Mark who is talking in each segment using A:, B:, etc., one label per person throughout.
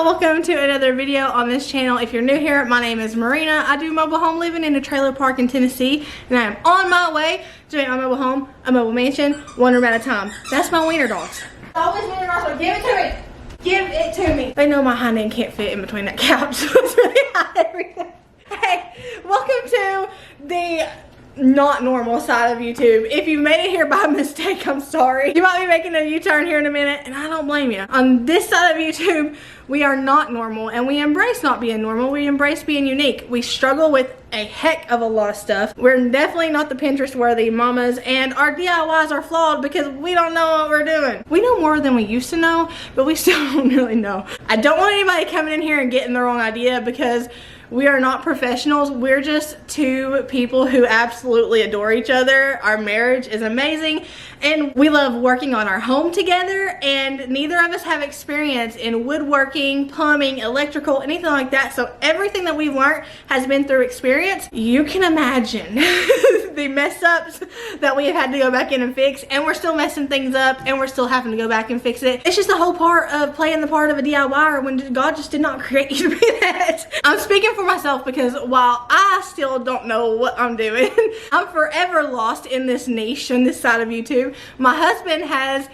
A: y'all, welcome to another video on this channel. If you're new here, my name is Marina. I do mobile home living in a trailer park in Tennessee, and I am on my way to make my mobile home a mobile mansion, one room at a time. That's my wiener dogs. Always wiener dogs, so give it to me. Give it to me. They know my hind end can't fit in between that couch, so it's really hot everything. Hey, welcome to the not normal side of YouTube. If you made it here by mistake, I'm sorry. You might be making a U-turn here in a minute, and I don't blame you. On this side of YouTube, we are not normal, and we embrace not being normal. We embrace being unique. We struggle with a heck of a lot of stuff. We're definitely not the Pinterest worthy mamas, and our DIYs are flawed because we don't know what we're doing. We know more than we used to know, but we still don't really know. I don't want anybody coming in here and getting the wrong idea, because we are not professionals. We're just two people who absolutely adore each other. Our marriage is amazing, and we love working on our home together, and neither of us have experience in woodworking, plumbing, electrical, anything like that. So everything that we've learned has been through experience. You can imagine the mess ups that we have had to go back in and fix, and we're still messing things up, and we're still having to go back and fix it. It's just the whole part of playing the part of a DIYer when God just did not create you to be that. I'm speaking for myself, because while I still don't know what I'm doing, I'm forever lost in this niche on this side of YouTube. My husband has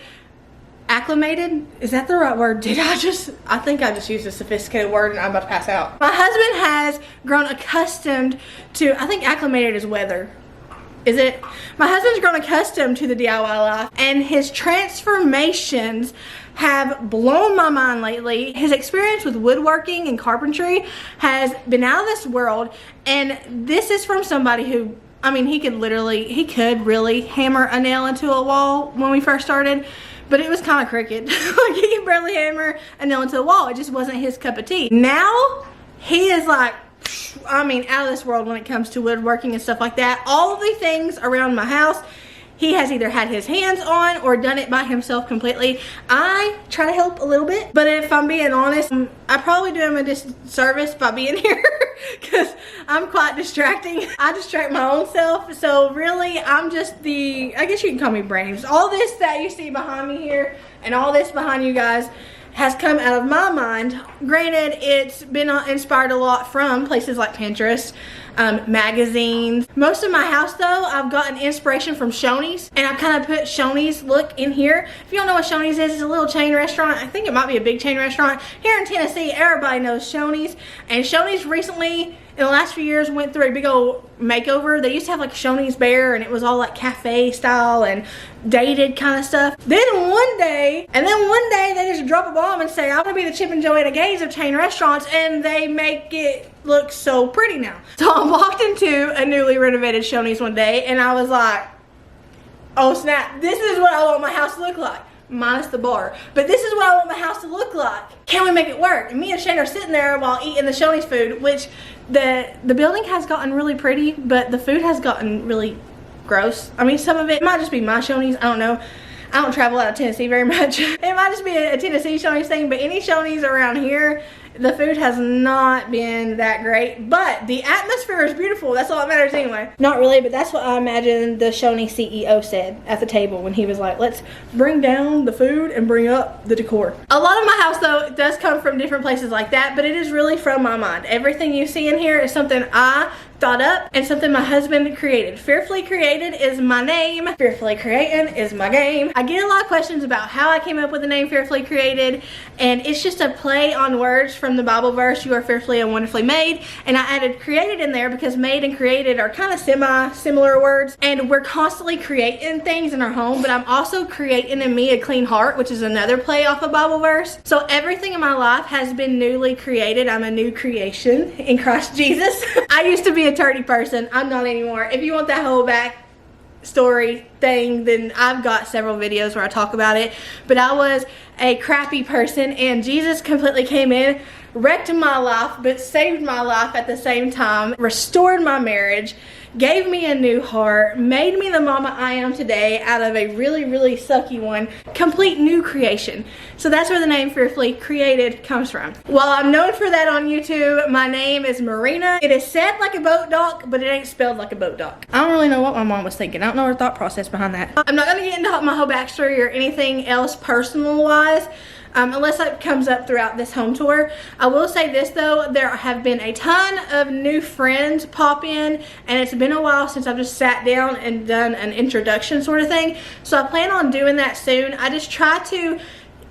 A: acclimated. Is that the right word? I think I just used a sophisticated word and I'm about to pass out. My husband has grown accustomed to, I think acclimated is weather. Is it? My husband's grown accustomed to the DIY life, and his transformations have blown my mind lately. His experience with woodworking and carpentry has been out of this world, and this is from somebody who, I mean, he could really hammer a nail into a wall when we first started, but it was kind of crooked. Like, he could barely hammer a nail into a wall. It just wasn't his cup of tea. Now, he is like, I mean, out of this world when it comes to woodworking and stuff like that. All of the things around my house, he has either had his hands on or done it by himself completely. I try to help a little bit, but if I'm being honest, I probably do him a disservice by being here, because I'm quite distracting. I distract my own self, so really I'm just I guess you can call me brains. All this that you see behind me here and all this behind you guys has come out of my mind. Granted, it's been inspired a lot from places like Pinterest, magazines. Most of my house though, I've gotten inspiration from Shoney's, and I've kind of put Shoney's look in here. If you don't know what Shoney's is, it's a little chain restaurant. I think it might be a big chain restaurant. Here in Tennessee, everybody knows Shoney's, and Shoney's recently, in the last few years, went through a big old makeover. They used to have like Shoney's Bear, and it was all like cafe style and dated kind of stuff. Then one day they just drop a bomb and say, I'm gonna be the Chip and Joanna Gaines of chain restaurants, and they make it look so pretty now. So I walked into a newly renovated Shoney's one day, and I was like, oh snap, this is what I want my house to look like. Minus the bar, but this is what I want my house to look like. Can we make it work? And me and Shane are sitting there while eating the Shoney's food, which the building has gotten really pretty, but the food has gotten really gross. I mean, some of it might just be my Shoney's, I don't know. I don't travel out of Tennessee very much. It might just be a Tennessee Shoney's thing, but any Shoney's around here, the food has not been that great, but the atmosphere is beautiful. That's all that matters anyway. Not really, but that's what I imagine the Shoney CEO said at the table when he was like, let's bring down the food and bring up the decor. A lot of my house though does come from different places like that, but it is really from my mind. Everything you see in here is something I thought up and something my husband created. Fearfully Created is my name. Fearfully Creating is my game. I get a lot of questions about how I came up with the name Fearfully Created, and it's just a play on words from the Bible verse, you are fearfully and wonderfully made, and I added created in there because made and created are kind of similar words, and we're constantly creating things in our home, but I'm also creating in me a clean heart, which is another play off a Bible verse. So everything in my life has been newly created. I'm a new creation in Christ Jesus. I used to be a turdy person. I'm not anymore. If you want that whole back story thing, then I've got several videos where I talk about it, but I was a crappy person, and Jesus completely came in, wrecked my life, but saved my life at the same time, restored my marriage, gave me a new heart, made me the mama I am today out of a really, really sucky one. Complete new creation. So that's where the name Fearfully Created comes from. While I'm known for that on YouTube, my name is Merina. It is said like a boat dock, but it ain't spelled like a boat dock. I don't really know what my mom was thinking. I don't know her thought process behind that. I'm not gonna get into my whole backstory or anything else personal wise. unless it comes up throughout this home tour. I will say this though, there have been a ton of new friends pop in, and it's been a while since I've just sat down and done an introduction sort of thing. So I plan on doing that soon. I just try to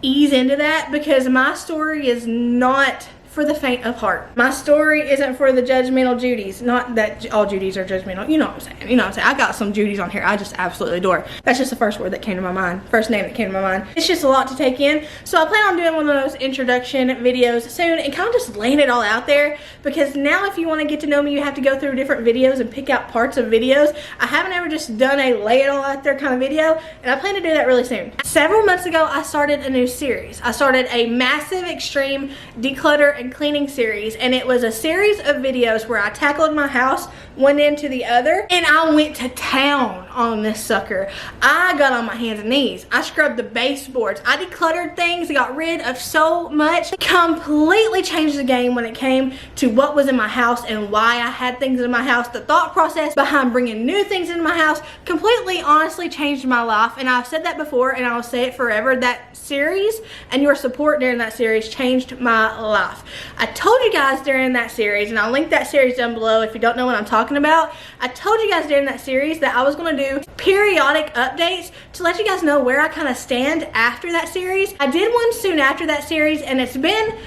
A: ease into that because my story is not for the faint of heart. My story isn't for the judgmental Judies. Not that all Judies are judgmental. You know what I'm saying. You know what I'm saying. I got some Judies on here I just absolutely adore. That's just the first word that came to my mind. First name that came to my mind. It's just a lot to take in. So I plan on doing one of those introduction videos soon and kind of just laying it all out there, because now if you want to get to know me, you have to go through different videos and pick out parts of videos. I haven't ever just done a lay it all out there kind of video, and I plan to do that really soon. Several months ago, I started a new series. I started a massive, extreme declutter and cleaning series, and it was a series of videos where I tackled my house one end to the other, and I went to town on this sucker. I got on my hands and knees. I scrubbed the baseboards. I decluttered things, got rid of so much. Completely changed the game when it came to what was in my house and why I had things in my house. The thought process behind bringing new things into my house completely, honestly changed my life, and I've said that before and I'll say it forever. That series and your support during that series changed my life. I told you guys during that series, and I'll link that series down below if you don't know what I'm talking about. I told you guys during that series that I was going to do periodic updates to let you guys know where I kind of stand after that series. I did one soon after that series, and it's been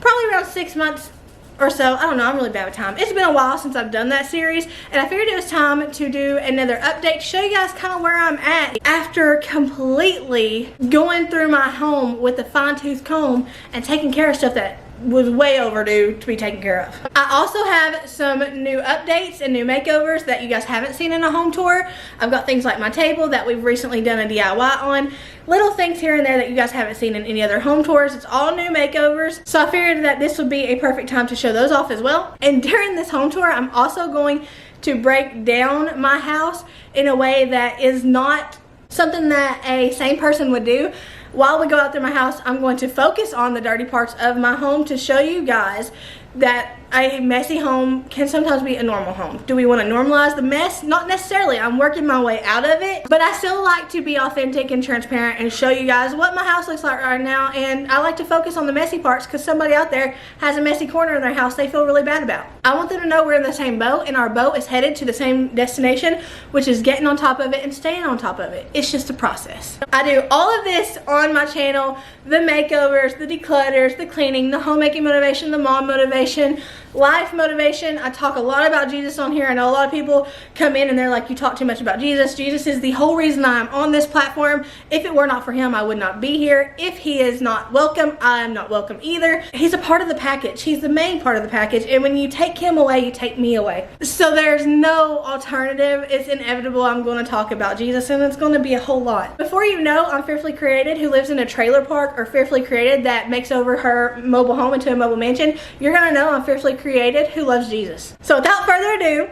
A: probably around 6 months or so. I don't know, I'm really bad with time. It's been a while since I've done that series, and I figured it was time to do another update to show you guys kind of where I'm at after completely going through my home with a fine-tooth comb and taking care of stuff that was way overdue to be taken care of. I also have some new updates and new makeovers that you guys haven't seen in a home tour. I've got things like my table that we've recently done a DIY on. Little things here and there that you guys haven't seen in any other home tours. It's all new makeovers. So I figured that this would be a perfect time to show those off as well. And during this home tour, I'm also going to break down my house in a way that is not something that a sane person would do. While we go out through my house, I'm going to focus on the dirty parts of my home to show you guys that a messy home can sometimes be a normal home. Do we want to normalize the mess? Not necessarily. I'm working my way out of it, but I still like to be authentic and transparent and show you guys what my house looks like right now, and I like to focus on the messy parts because somebody out there has a messy corner in their house they feel really bad about. I want them to know we're in the same boat, and our boat is headed to the same destination, which is getting on top of it and staying on top of it. It's just a process. I do all of this on my channel: the makeovers, the declutters, the cleaning, the homemaking motivation, the mom motivation, life motivation. I talk a lot about Jesus on here. I know a lot of people come in and they're like, you talk too much about Jesus. Jesus is the whole reason I'm on this platform. If it were not for him, I would not be here. If he is not welcome, I am not welcome either. He's a part of the package. He's the main part of the package, and when you take him away, you take me away. So there's no alternative. It's inevitable I'm going to talk about Jesus, and it's going to be a whole lot. Before you know, I'm Fearfully Created, who lives in a trailer park, or Fearfully Created that makes over her mobile home into a mobile mansion. You're going to know I'm Fearfully Created who loves Jesus. So without further ado,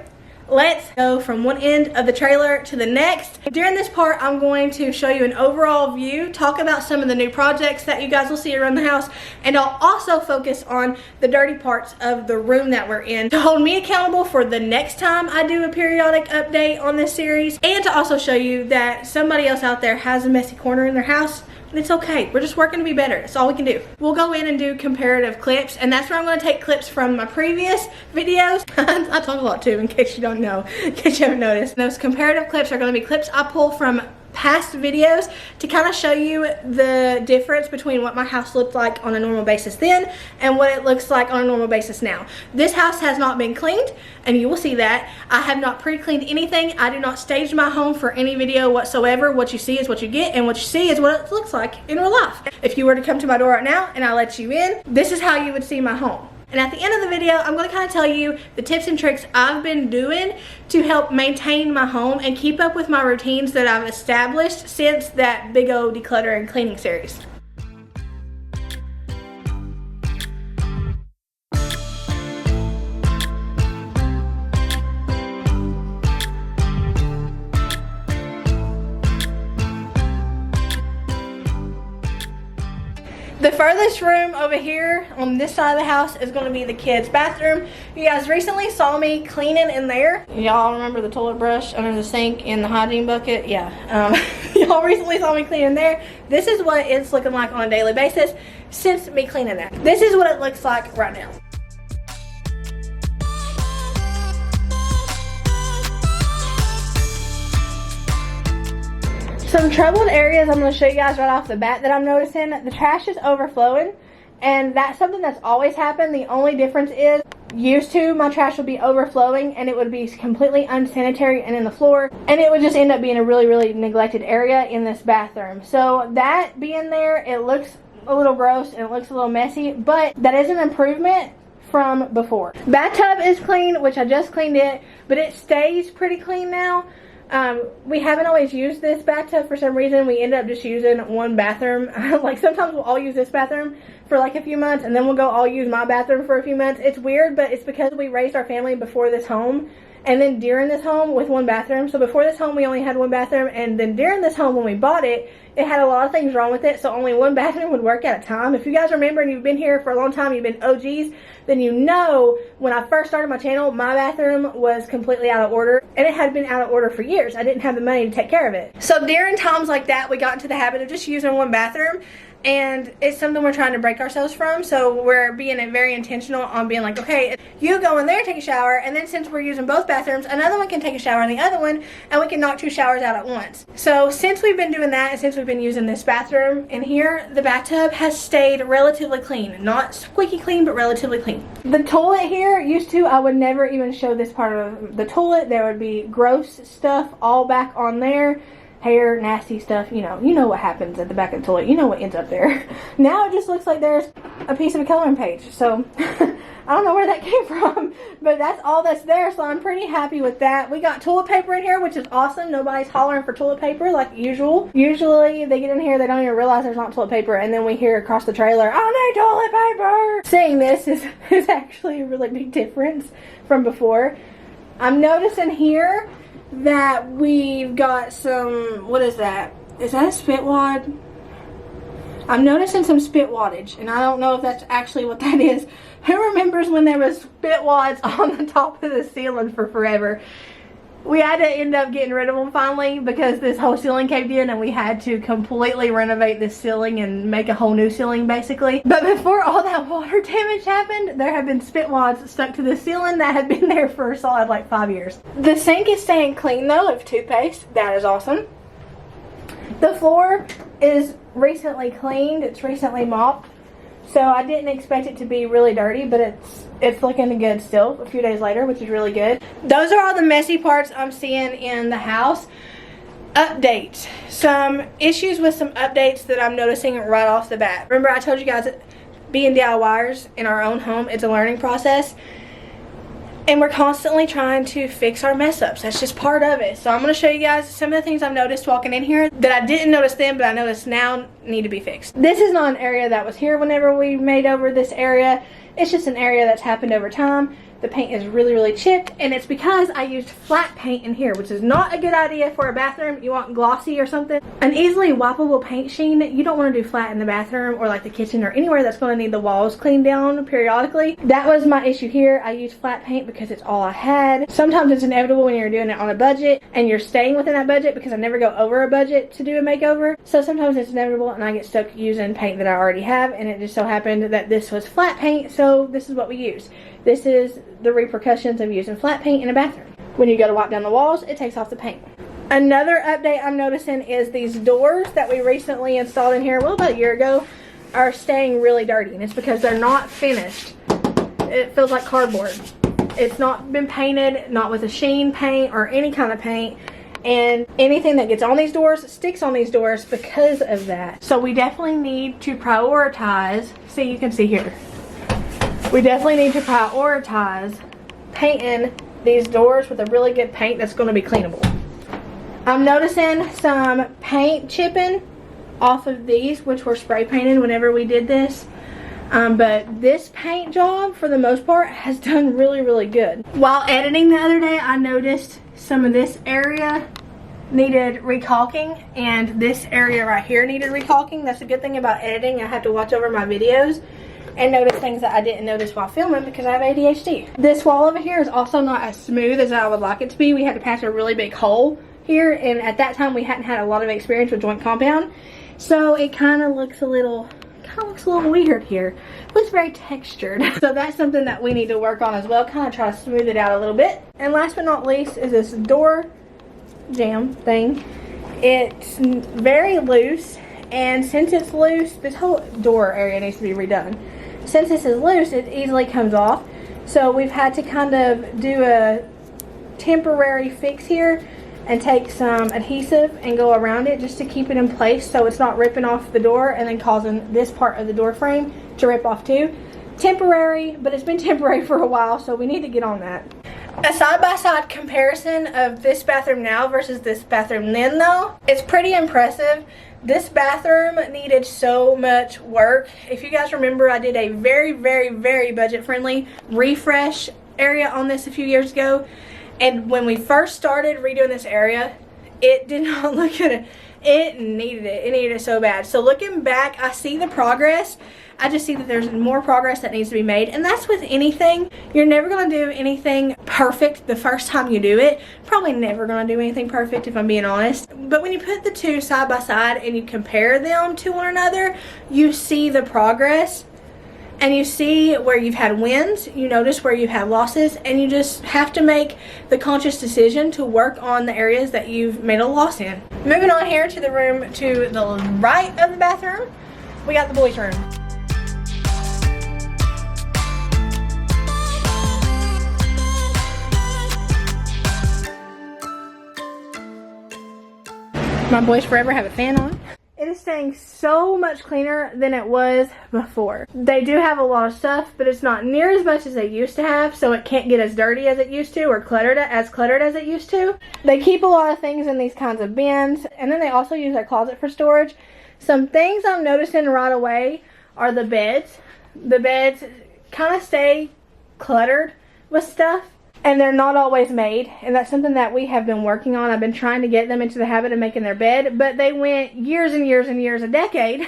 A: let's go from one end of the trailer to the next. During this part, I'm going to show you an overall view, talk about some of the new projects that you guys will see around the house, and I'll also focus on the dirty parts of the room that we're in to hold me accountable for the next time I do a periodic update on this series, and to also show you that somebody else out there has a messy corner in their house. And it's okay. We're just working to be better. That's all we can do. We'll go in and do comparative clips, and that's where I'm going to take clips from my previous videos. I talk a lot too, in case you don't know, in case you haven't noticed. Those comparative clips are going to be clips I pull from past videos to kind of show you the difference between what my house looked like on a normal basis then and what it looks like on a normal basis now. This house has not been cleaned, and you will see that. I have not pre-cleaned anything. I do not stage my home for any video whatsoever. What you see is what you get, and what you see is what it looks like in real life. If you were to come to my door right now and I let you in, this is how you would see my home. And at the end of the video, I'm going to kind of tell you the tips and tricks I've been doing to help maintain my home and keep up with my routines that I've established since that big old declutter and cleaning series. The furthest room over here on this side of the house is going to be the kids' bathroom. You guys recently saw me cleaning in there. Y'all remember the toilet brush under the sink in the hygiene bucket? Yeah. Y'all recently saw me cleaning there. This is what it's looking like on a daily basis since me cleaning there. This is what it looks like right now. Some troubled areas I'm going to show you guys right off the bat that I'm noticing. The trash is overflowing, and that's something that's always happened. The only difference is, used to, my trash would be overflowing and it would be completely unsanitary and in the floor, and it would just end up being a really neglected area in this bathroom. So that being there, it looks a little gross and it looks a little messy, but that is an improvement from before. Bathtub is clean, which I just cleaned it, but it stays pretty clean now. We haven't always used this bathtub for some reason. We end up just using one bathroom. Like sometimes we'll all use this bathroom for like a few months, and then we'll go all use my bathroom for a few months. It's weird, but it's because we raised our family before this home and then during this home with one bathroom. So before this home we only had one bathroom, and then during this home when we bought it, it had a lot of things wrong with it, so only one bathroom would work at a time. If you guys remember and you've been here for a long time, you've been OGs, then you know when I first started my channel, my bathroom was completely out of order, and it had been out of order for years. I didn't have the money to take care of it. So during times like that, we got into the habit of just using one bathroom, and it's something we're trying to break ourselves from. So we're being very intentional on being like, okay, you go in there, take a shower, and then since we're using both bathrooms, another one can take a shower in the other one, and we can knock 2 showers out at once. So since we've been doing that, and since we've been using this bathroom in here, the bathtub has stayed relatively clean. Not squeaky clean, but relatively clean. The toilet here, used to, I would never even show this part of the toilet. There would be gross stuff all back on there. Hair, nasty stuff, you know what happens at the back of the toilet. You know what ends up there. Now it just looks like there's a piece of a coloring page. So I don't know where that came from, but that's all that's there. So I'm pretty happy with that. We got toilet paper in here, which is awesome. Nobody's hollering for toilet paper like usual. Usually they get in here, they don't even realize there's not toilet paper, and then we hear across the trailer, I need toilet paper. Saying this is actually a really big difference from before. I'm noticing here that we've got some, what is that? Is that a spit wad? I'm noticing some spit waddage, and I don't know if that's actually what that is. Who remembers when there was spit wads on the top of the ceiling for forever? We had to end up getting rid of them finally because this whole ceiling caved in, and we had to completely renovate this ceiling and make a whole new ceiling basically. But before all that water damage happened, there have been spit wads stuck to the ceiling that have been there for a solid like 5 years. The sink is staying clean though of toothpaste. That is awesome. The floor is recently cleaned. It's recently mopped. So I didn't expect it to be really dirty, but it's looking good still a few days later, which is really good. Those are all the messy parts I'm seeing in the house. Updates. Some issues with some updates that I'm noticing right off the bat. Remember I told you guys that being DIYers in our own home, it's a learning process. And we're constantly trying to fix our mess ups. That's just part of it. So I'm going to show you guys some of the things I've noticed walking in here that I didn't notice then, but I notice now need to be fixed. This is not an area that was here whenever we made over this area. It's just an area that's happened over time. The paint is really chipped, and it's because I used flat paint in here, which is not a good idea for a bathroom. You want glossy or something. An easily wipeable paint sheen, you don't want to do flat in the bathroom or like the kitchen or anywhere that's going to need the walls cleaned down periodically. That was my issue here. I used flat paint because it's all I had. Sometimes it's inevitable when you're doing it on a budget and you're staying within that budget, because I never go over a budget to do a makeover. So sometimes it's inevitable and I get stuck using paint that I already have, and it just so happened that this was flat paint, so this is what we used. This is the repercussions of using flat paint in a bathroom. When you go to wipe down the walls, it takes off the paint. Another update I'm noticing is these doors that we recently installed in here, well, about a year ago, are staying really dirty, and it's because they're not finished. It feels like cardboard. It's not been painted, not with a sheen paint or any kind of paint, and anything that gets on these doors sticks on these doors because of that. So we definitely need to prioritize, see, you can see here, we definitely need to prioritize painting these doors with a really good paint that's going to be cleanable. I'm noticing some paint chipping off of these, which were spray painted whenever we did this. But this paint job, for the most part, has done really good. While editing the other day, I noticed some of this area needed recalking, and this area right here needed recalking. That's a good thing about editing. I have to watch over my videos and notice things that I didn't notice while filming because I have ADHD. This wall over here is also not as smooth as I would like it to be. We had to patch a really big hole here, and at that time we hadn't had a lot of experience with joint compound, so it kind of looks a little weird here. It looks very textured. So that's something that we need to work on as well, kind of try to smooth it out a little bit. And last but not least is this door jamb thing. It's very loose, and since it's loose, this whole door area needs to be redone. Since this is loose, it easily comes off, so we've had to kind of do a temporary fix here and take some adhesive and go around it just to keep it in place so it's not ripping off the door and then causing this part of the door frame to rip off too. Temporary, but it's been temporary for a while, so we need to get on that. A side-by-side comparison of this bathroom now versus this bathroom then though, it's pretty impressive. This bathroom needed so much work. If you guys remember, I did a very budget-friendly refresh area on this a few years ago. And when we first started redoing this area, it did not look good. It needed it. It needed it so bad. So looking back, I see the progress. I just see that there's more progress that needs to be made. And that's with anything. You're never going to do anything perfect the first time you do it. Probably never going to do anything perfect if I'm being honest. But when you put the two side by side and you compare them to one another, you see the progress. And you see where you've had wins, you notice where you've had losses, and you just have to make the conscious decision to work on the areas that you've made a loss in. Moving on here to the room to the right of the bathroom, we got the boys' room. My boys forever have a fan on. It is staying so much cleaner than it was before. They do have a lot of stuff, but it's not near as much as they used to have, so it can't get as dirty as it used to or cluttered as it used to. They keep a lot of things in these kinds of bins, and then they also use their closet for storage. Some things I'm noticing right away are the beds. The beds kind of stay cluttered with stuff, and they're not always made, and that's something that we have been working on. I've been trying to get them into the habit of making their bed, but they went years and years and years, a decade,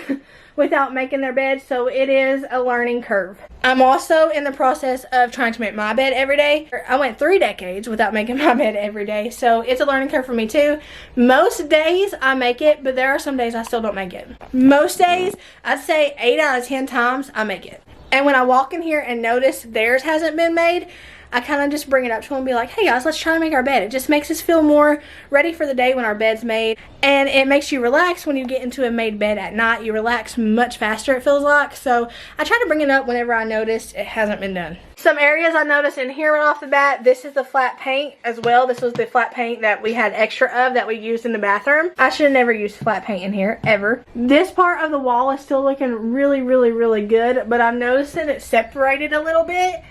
A: without making their bed, so it is a learning curve. I'm also in the process of trying to make my bed every day. I went 3 decades without making my bed every day, so it's a learning curve for me too. Most days I make it, but there are some days I still don't make it. Most days, I'd say 8 out of 10 times I make it. And when I walk in here and notice theirs hasn't been made, I kind of just bring it up to them and be like, hey guys, let's try to make our bed. It just makes us feel more ready for the day when our bed's made. And it makes you relax when you get into a made bed at night. You relax much faster, it feels like. So I try to bring it up whenever I notice it hasn't been done. Some areas I noticed in here right off the bat, this is the flat paint as well. This was the flat paint that we had extra of that we used in the bathroom. I should have never used flat paint in here, ever. This part of the wall is still looking really good, but I'm noticing it separated a little bit.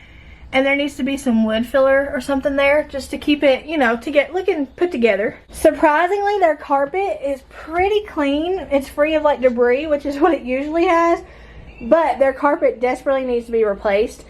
A: And there needs to be some wood filler or something there just to keep it, you know, to get looking put together. Surprisingly, their carpet is pretty clean. It's free of like debris, which is what it usually has. But their carpet desperately needs to be replaced.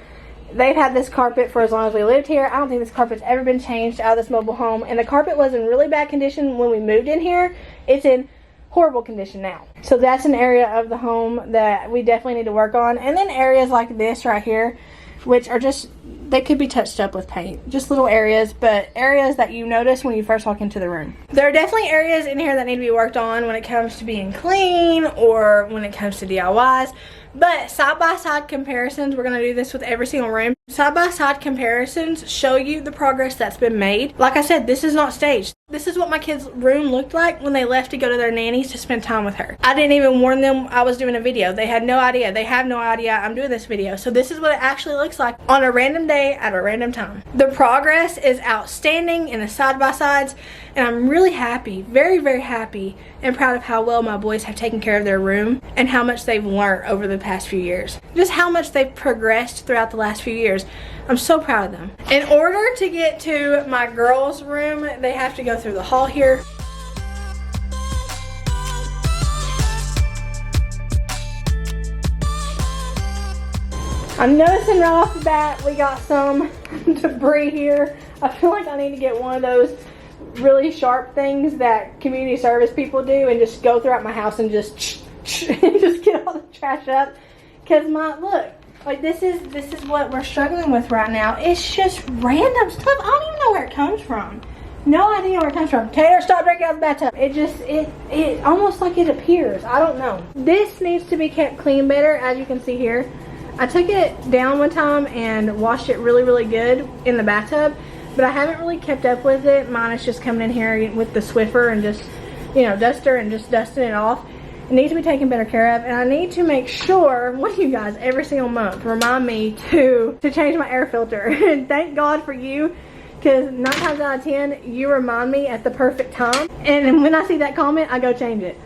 A: They've had this carpet for as long as we lived here. I don't think this carpet's ever been changed out of this mobile home. And the carpet was in really bad condition when we moved in here. It's in horrible condition now. So that's an area of the home that we definitely need to work on. And then areas like this right here, which are just, they could be touched up with paint. Just little areas, but areas that you notice when you first walk into the room. There are definitely areas in here that need to be worked on when it comes to being clean or when it comes to DIYs. But side-by-side comparisons, we're going to do this with every single room. Side-by-side comparisons show you the progress that's been made. Like I said, this is not staged. This is what my kids' room looked like when they left to go to their nannies to spend time with her. I didn't even warn them I was doing a video. They had no idea. They have no idea I'm doing this video. So this is what it actually looks like on a random day at a random time. The progress is outstanding in the side-by-sides, and I'm really happy, very happy and proud of how well my boys have taken care of their room and how much they've learned over the past few years. Just how much they've progressed throughout the last few years. I'm so proud of them. In order to get to my girls' room, they have to go through the hall here. I'm noticing right off the bat we got some debris here. I feel like I need to get one of those really sharp things that community service people do and just go throughout my house and just just get all the trash up. Because look, like this is what we're struggling with right now. It's just random stuff. I don't even know where it comes from. No idea where it comes from. Taylor, stop drinking out of the bathtub. It almost like it appears. I don't know. This needs to be kept clean better, as you can see here. I took it down one time and washed it really, really good in the bathtub, but I haven't really kept up with it. Mine is just coming in here with the Swiffer and just, you know, duster and just dusting it off. It needs to be taken better care of, and I need to make sure, one of you guys every single month remind me to change my air filter. And thank God for you, because 9 times out of 10 you remind me at the perfect time, and when I see that comment I go change it.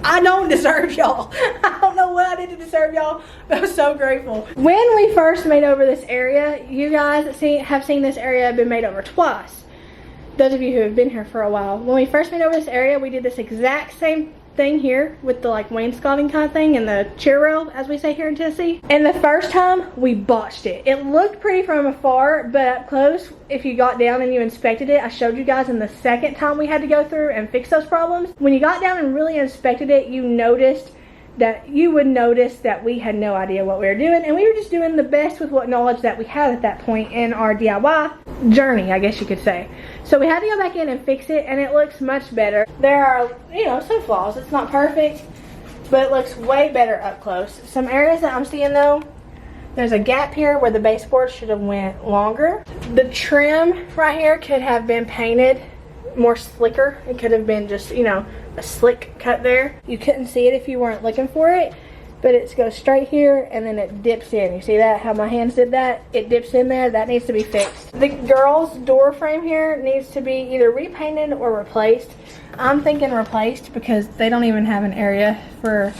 A: I don't deserve y'all. I don't know what I did to deserve y'all, but I'm so grateful. When we first made over this area, you guys have seen this area been made over twice. Those of you who have been here for a while. When we first made over this area, we did this exact same thing here with the like wainscoting kind of thing and the chair rail, as we say here in Tennessee. And the first time we botched it. It looked pretty from afar, but up close, if you got down and you inspected it, I showed you guys in the second time we had to go through and fix those problems. When you got down and really inspected it, you would notice that we had no idea what we were doing, and we were just doing the best with what knowledge that we had at that point in our DIY journey, I guess you could say. So we had to go back in and fix it, and it looks much better. There are, you know, some flaws. It's not perfect, but it looks way better up close. Some areas that I'm seeing though, there's a gap here where the baseboard should have went longer. The trim right here could have been painted more slicker. It could have been just, you know, a slick cut there. You couldn't see it if you weren't looking for it, but it goes straight here and then it dips in. You see that, how my hands did that? It dips in there. That needs to be fixed. The girls' door frame here needs to be either repainted or replaced. I'm thinking replaced because they don't even have an area for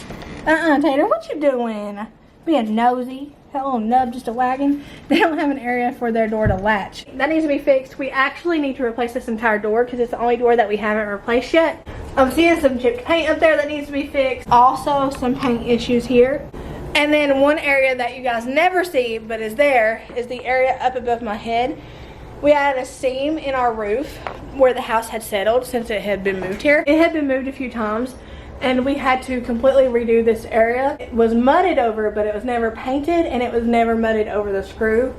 A: Taylor, what you doing? Being nosy. That little nub just a wagging. They don't have an area for their door to latch. That needs to be fixed. We actually need to replace this entire door because it's the only door that we haven't replaced yet. I'm seeing some chipped paint up there that needs to be fixed. Also some paint issues here. And then one area that you guys never see but is there is the area up above my head. We had a seam in our roof where the house had settled since it had been moved here. It had been moved a few times, and we had to completely redo this area. It was mudded over, but it was never painted, and it was never mudded over the screw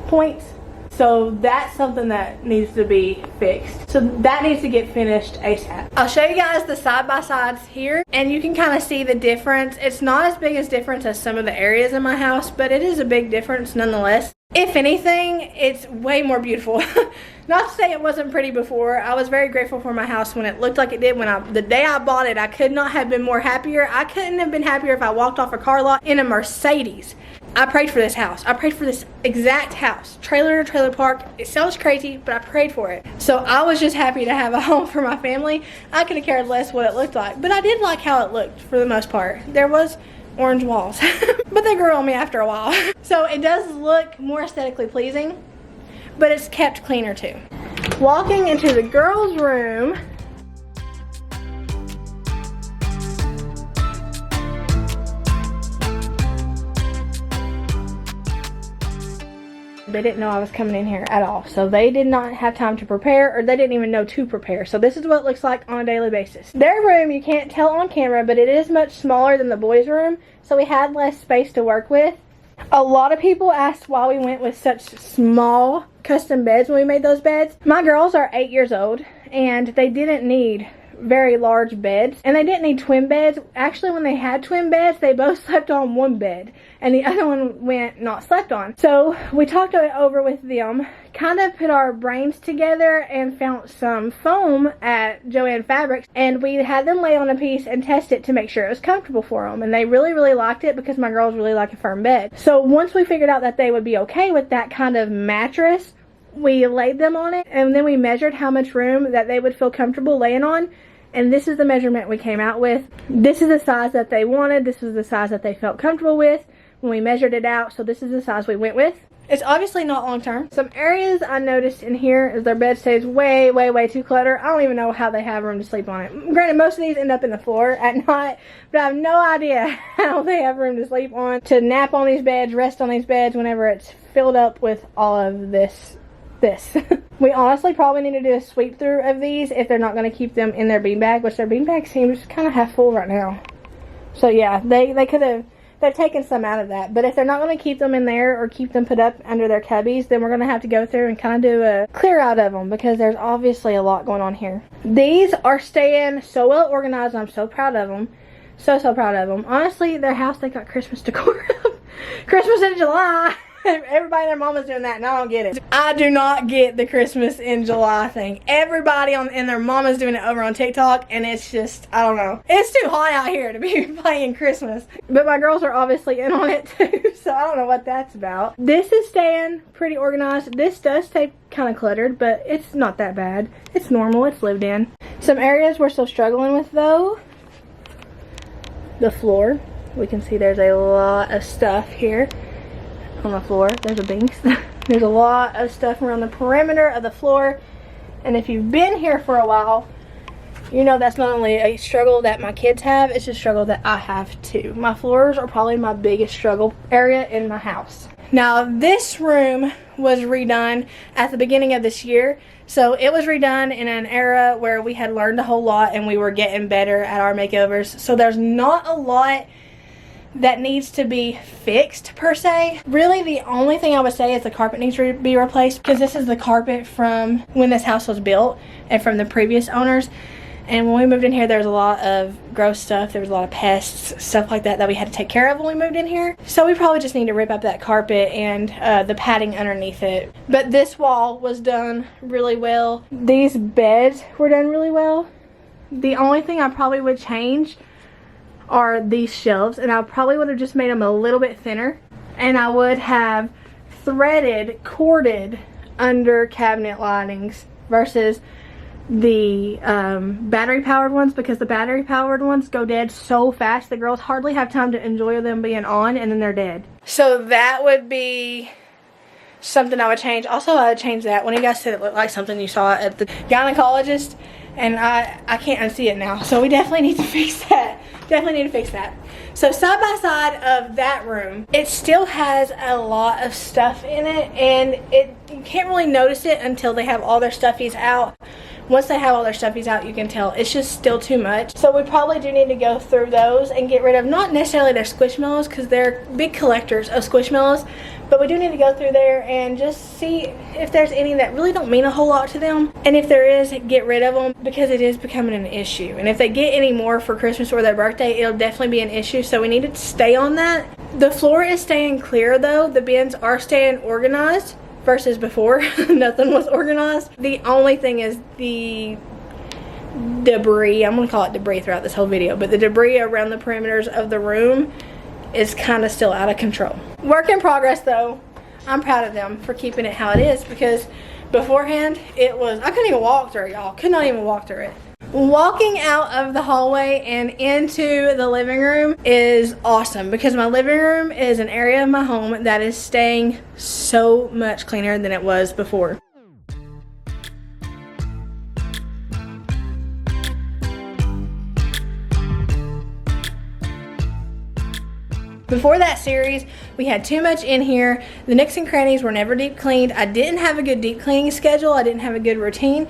A: points. So that's something that needs to be fixed. So that needs to get finished ASAP. I'll show you guys the side-by-sides here, and you can kind of see the difference. It's not as big a difference as some of the areas in my house, but it is a big difference nonetheless. If anything, it's way more beautiful. Not to say it wasn't pretty before. I was very grateful for my house when it looked like it did. The day I bought it, I could not have been more happier. I couldn't have been happier if I walked off a car lot in a Mercedes. I prayed for this house. I prayed for this exact house. Trailer to trailer park. It sounds crazy, but I prayed for it. So I was just happy to have a home for my family. I could have cared less what it looked like, but I did like how it looked for the most part. There was orange walls, but they grew on me after a while. So it does look more aesthetically pleasing, but it's kept cleaner too. Walking into the girls' room, they didn't know I was coming in here at all, so they did not have time to prepare, or they didn't even know to prepare. So this is what it looks like on a daily basis. Their room, you can't tell on camera, but it is much smaller than the boys' room, so we had less space to work with. A lot of people asked why we went with such small custom beds when we made those beds. My girls are 8 years old, and they didn't need very large beds, and they didn't need twin beds. Actually, when they had twin beds, they both slept on one bed and the other one went not slept on. So we talked it over with them, kind of put our brains together and found some foam at Joann Fabrics, and we had them lay on a piece and test it to make sure it was comfortable for them, and they really liked it because my girls really like a firm bed. So once we figured out that they would be okay with that kind of mattress, we laid them on it, and then we measured how much room that they would feel comfortable laying on. And this is the measurement we came out with. This is the size that they wanted. This was the size that they felt comfortable with when we measured it out. So this is the size we went with. It's obviously not long term. Some areas I noticed in here is their bed stays way too cluttered. I don't even know how they have room to sleep on it. Granted, most of these end up in the floor at night, but I have no idea how they have room to sleep on, to nap on these beds, rest on these beds whenever it's filled up with all of this this. We honestly probably need to do a sweep through of these if they're not going to keep them in their beanbag, which their beanbag seems kind of half full right now. So yeah, they could have, they've taken some out of that. But if they're not going to keep them in there or keep them put up under their cubbies, then we're going to have to go through and kind of do a clear out of them, because there's obviously a lot going on here. These are staying so well organized. I'm so proud of them. So proud of them. Honestly, their house, they got Christmas decor up. Christmas in July. Everybody and their mama's doing that, and I don't get it. I do not get the Christmas in July thing. Everybody and their mama's doing it over on TikTok, and it's just, I don't know. It's too hot out here to be playing Christmas. But my girls are obviously in on it too, so I don't know what that's about. This is staying pretty organized. This does stay kind of cluttered, but it's not that bad. It's normal, it's lived in. Some areas we're still struggling with though. The floor. We can see there's a lot of stuff here on the floor. There's a binks. There's a lot of stuff around the perimeter of the floor, and if you've been here for a while, you know that's not only a struggle that my kids have, it's a struggle that I have too. My floors are probably my biggest struggle area in my house. Now this room was redone at the beginning of this year, so it was redone in an era where we had learned a whole lot and we were getting better at our makeovers, so there's not a lot that needs to be fixed per se. Really the only thing I would say is the carpet needs to be replaced, because this is the carpet from when this house was built and from the previous owners. And when we moved in here, there was a lot of gross stuff. There was a lot of pests, stuff like that we had to take care of when we moved in here. So we probably just need to rip up that carpet and the padding underneath it. But this wall was done really well. These beds were done really well. The only thing I probably would change are these shelves, and I probably would have just made them a little bit thinner, and I would have corded under cabinet linings versus the battery powered ones, because the battery powered ones go dead so fast the girls hardly have time to enjoy them being on, and then they're dead. So that would be something I would change. Also, I would change that. One of you guys said it looked like something you saw at the gynecologist, and I can't unsee it now, so we definitely need to fix that. Definitely need to fix that. So side by side of that room, it still has a lot of stuff in it, and you can't really notice it until they have all their stuffies out. Once they have all their stuffies out, you can tell it's just still too much. So we probably do need to go through those and get rid of, not necessarily their Squishmallows, because they're big collectors of Squishmallows, but we do need to go through there and just see if there's any that really don't mean a whole lot to them. And if there is, get rid of them, because it is becoming an issue. And if they get any more for Christmas or their birthday, it'll definitely be an issue. So we need to stay on that. The floor is staying clear though. The bins are staying organized versus before. Nothing was organized. The only thing is the debris. I'm going to call it debris throughout this whole video. But the debris around the perimeters of the room is kind of still out of control. Work in progress though. I'm proud of them for keeping it how it is, because beforehand it was, I couldn't even walk through it, y'all. Could not even walk through it. Walking out of the hallway and into the living room is awesome, because my living room is an area of my home that is staying so much cleaner than it was before. Before that series, we had too much in here. The nooks and crannies were never deep cleaned. I didn't have a good deep cleaning schedule. I didn't have a good routine.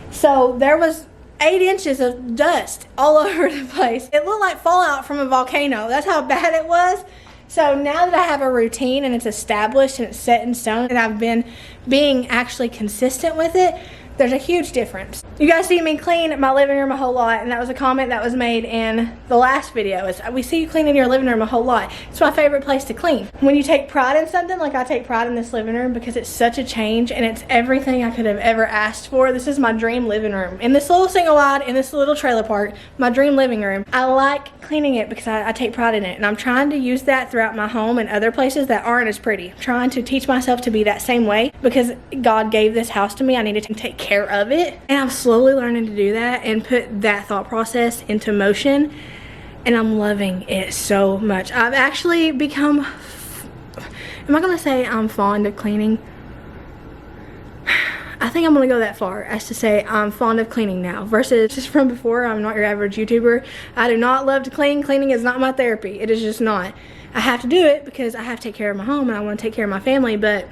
A: So there was 8 inches of dust all over the place. It looked like fallout from a volcano. That's how bad it was. So now that I have a routine and it's established and it's set in stone, and I've been being actually consistent with it, there's a huge difference. You guys see me clean my living room a whole lot, and that was a comment that was made in the last video. We see you cleaning your living room a whole lot. It's my favorite place to clean. When you take pride in something, like I take pride in this living room, because it's such a change and it's everything I could have ever asked for. This is my dream living room. In this little single wide, in this little trailer park, my dream living room. I like cleaning it because I take pride in it, and I'm trying to use that throughout my home and other places that aren't as pretty. I'm trying to teach myself to be that same way, because God gave this house to me. I needed to take care of it, and I'm slowly learning to do that and put that thought process into motion, and I'm loving it so much. I've actually become, am I gonna say I'm fond of cleaning? I think I'm gonna go that far as to say I'm fond of cleaning now versus just from before. I'm not your average YouTuber. I do not love to clean. Cleaning is not my therapy. It is just not. I have to do it because I have to take care of my home and I want to take care of my family, but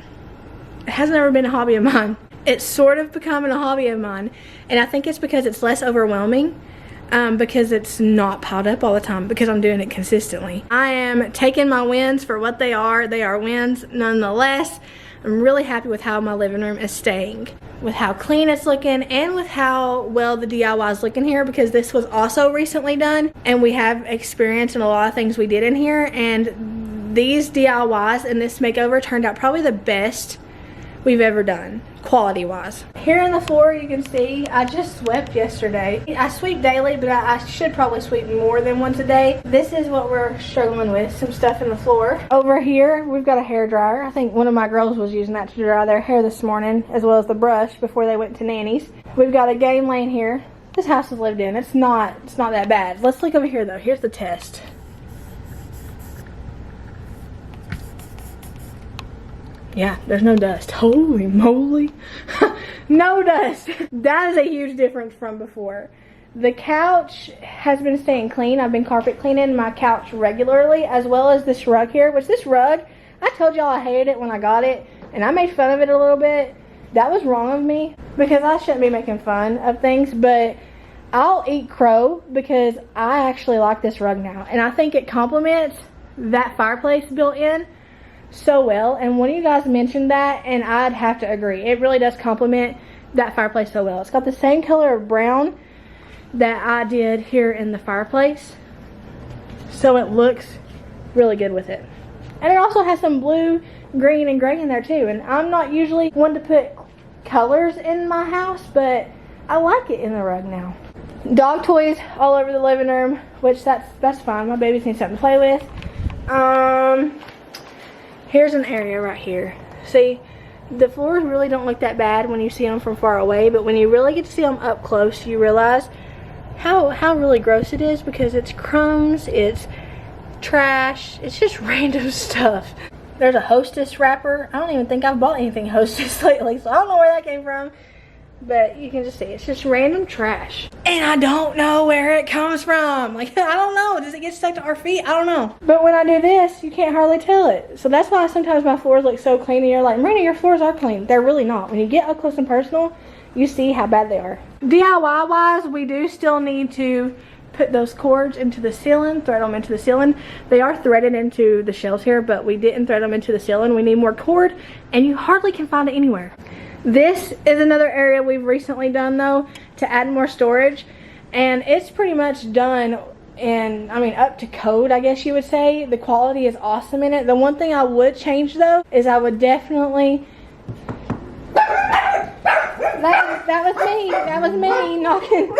A: it has never been a hobby of mine. it's sort of becoming a hobby of mine, and I think it's because it's less overwhelming, because it's not piled up all the time, because I'm doing it consistently. I am taking my wins for what they are. They are wins nonetheless. I'm really happy with how my living room is staying, with how clean it's looking, and with how well the DIY is looking here, because this was also recently done, and we have experience in a lot of things we did in here, and these DIYs and this makeover turned out probably the best we've ever done, quality wise. Here on the floor you can see I just swept yesterday. I sweep daily, but I should probably sweep more than once a day. This is what we're struggling with, some stuff in the floor. Over here we've got a hair dryer. I think one of my girls was using that to dry their hair this morning, as well as the brush before they went to nanny's. We've got a game lane here. This house is lived in. It's not that bad. Let's look over here though. Here's the test. Yeah, there's no dust. Holy moly. No dust. That is a huge difference from before. The couch has been staying clean. I've been carpet cleaning my couch regularly, as well as this rug here, which this rug, I told y'all I hated it when I got it, and I made fun of it a little bit. That was wrong of me, because I shouldn't be making fun of things, but I'll eat crow because I actually like this rug now, and I think it complements that fireplace built in so well. And one of you guys mentioned that, and I'd have to agree. It really does complement that fireplace so well. It's got the same color of brown that I did here in the fireplace, so it looks really good with it. And it also has some blue, green, and gray in there too. And I'm not usually one to put colors in my house, but I like it in the rug now. Dog toys all over the living room, which that's fine. My babies need something to play with. Here's an area right here. See, the floors really don't look that bad when you see them from far away, but when you really get to see them up close, you realize how really gross it is, because it's crumbs, it's trash, it's just random stuff. There's a Hostess wrapper. I don't even think I've bought anything Hostess lately, so I don't know where that came from. But you can just see it's just random trash. And I don't know where it comes from. Like, I don't know. Does it get stuck to our feet? I don't know. But when I do this, you can't hardly tell it. So that's why sometimes my floors look so clean, and you're like, Marina, your floors are clean. They're really not. When you get up close and personal, you see how bad they are. DIY wise, we do still need to put those cords into the ceiling, thread them into the ceiling. They are threaded into the shelves here, but we didn't thread them into the ceiling. We need more cord, and you hardly can find it anywhere. This is another area we've recently done though, to add more storage, and it's pretty much done in, I mean, up to code, I guess you would say. The quality is awesome in it. The one thing I would change though is I would definitely, that was me knocking.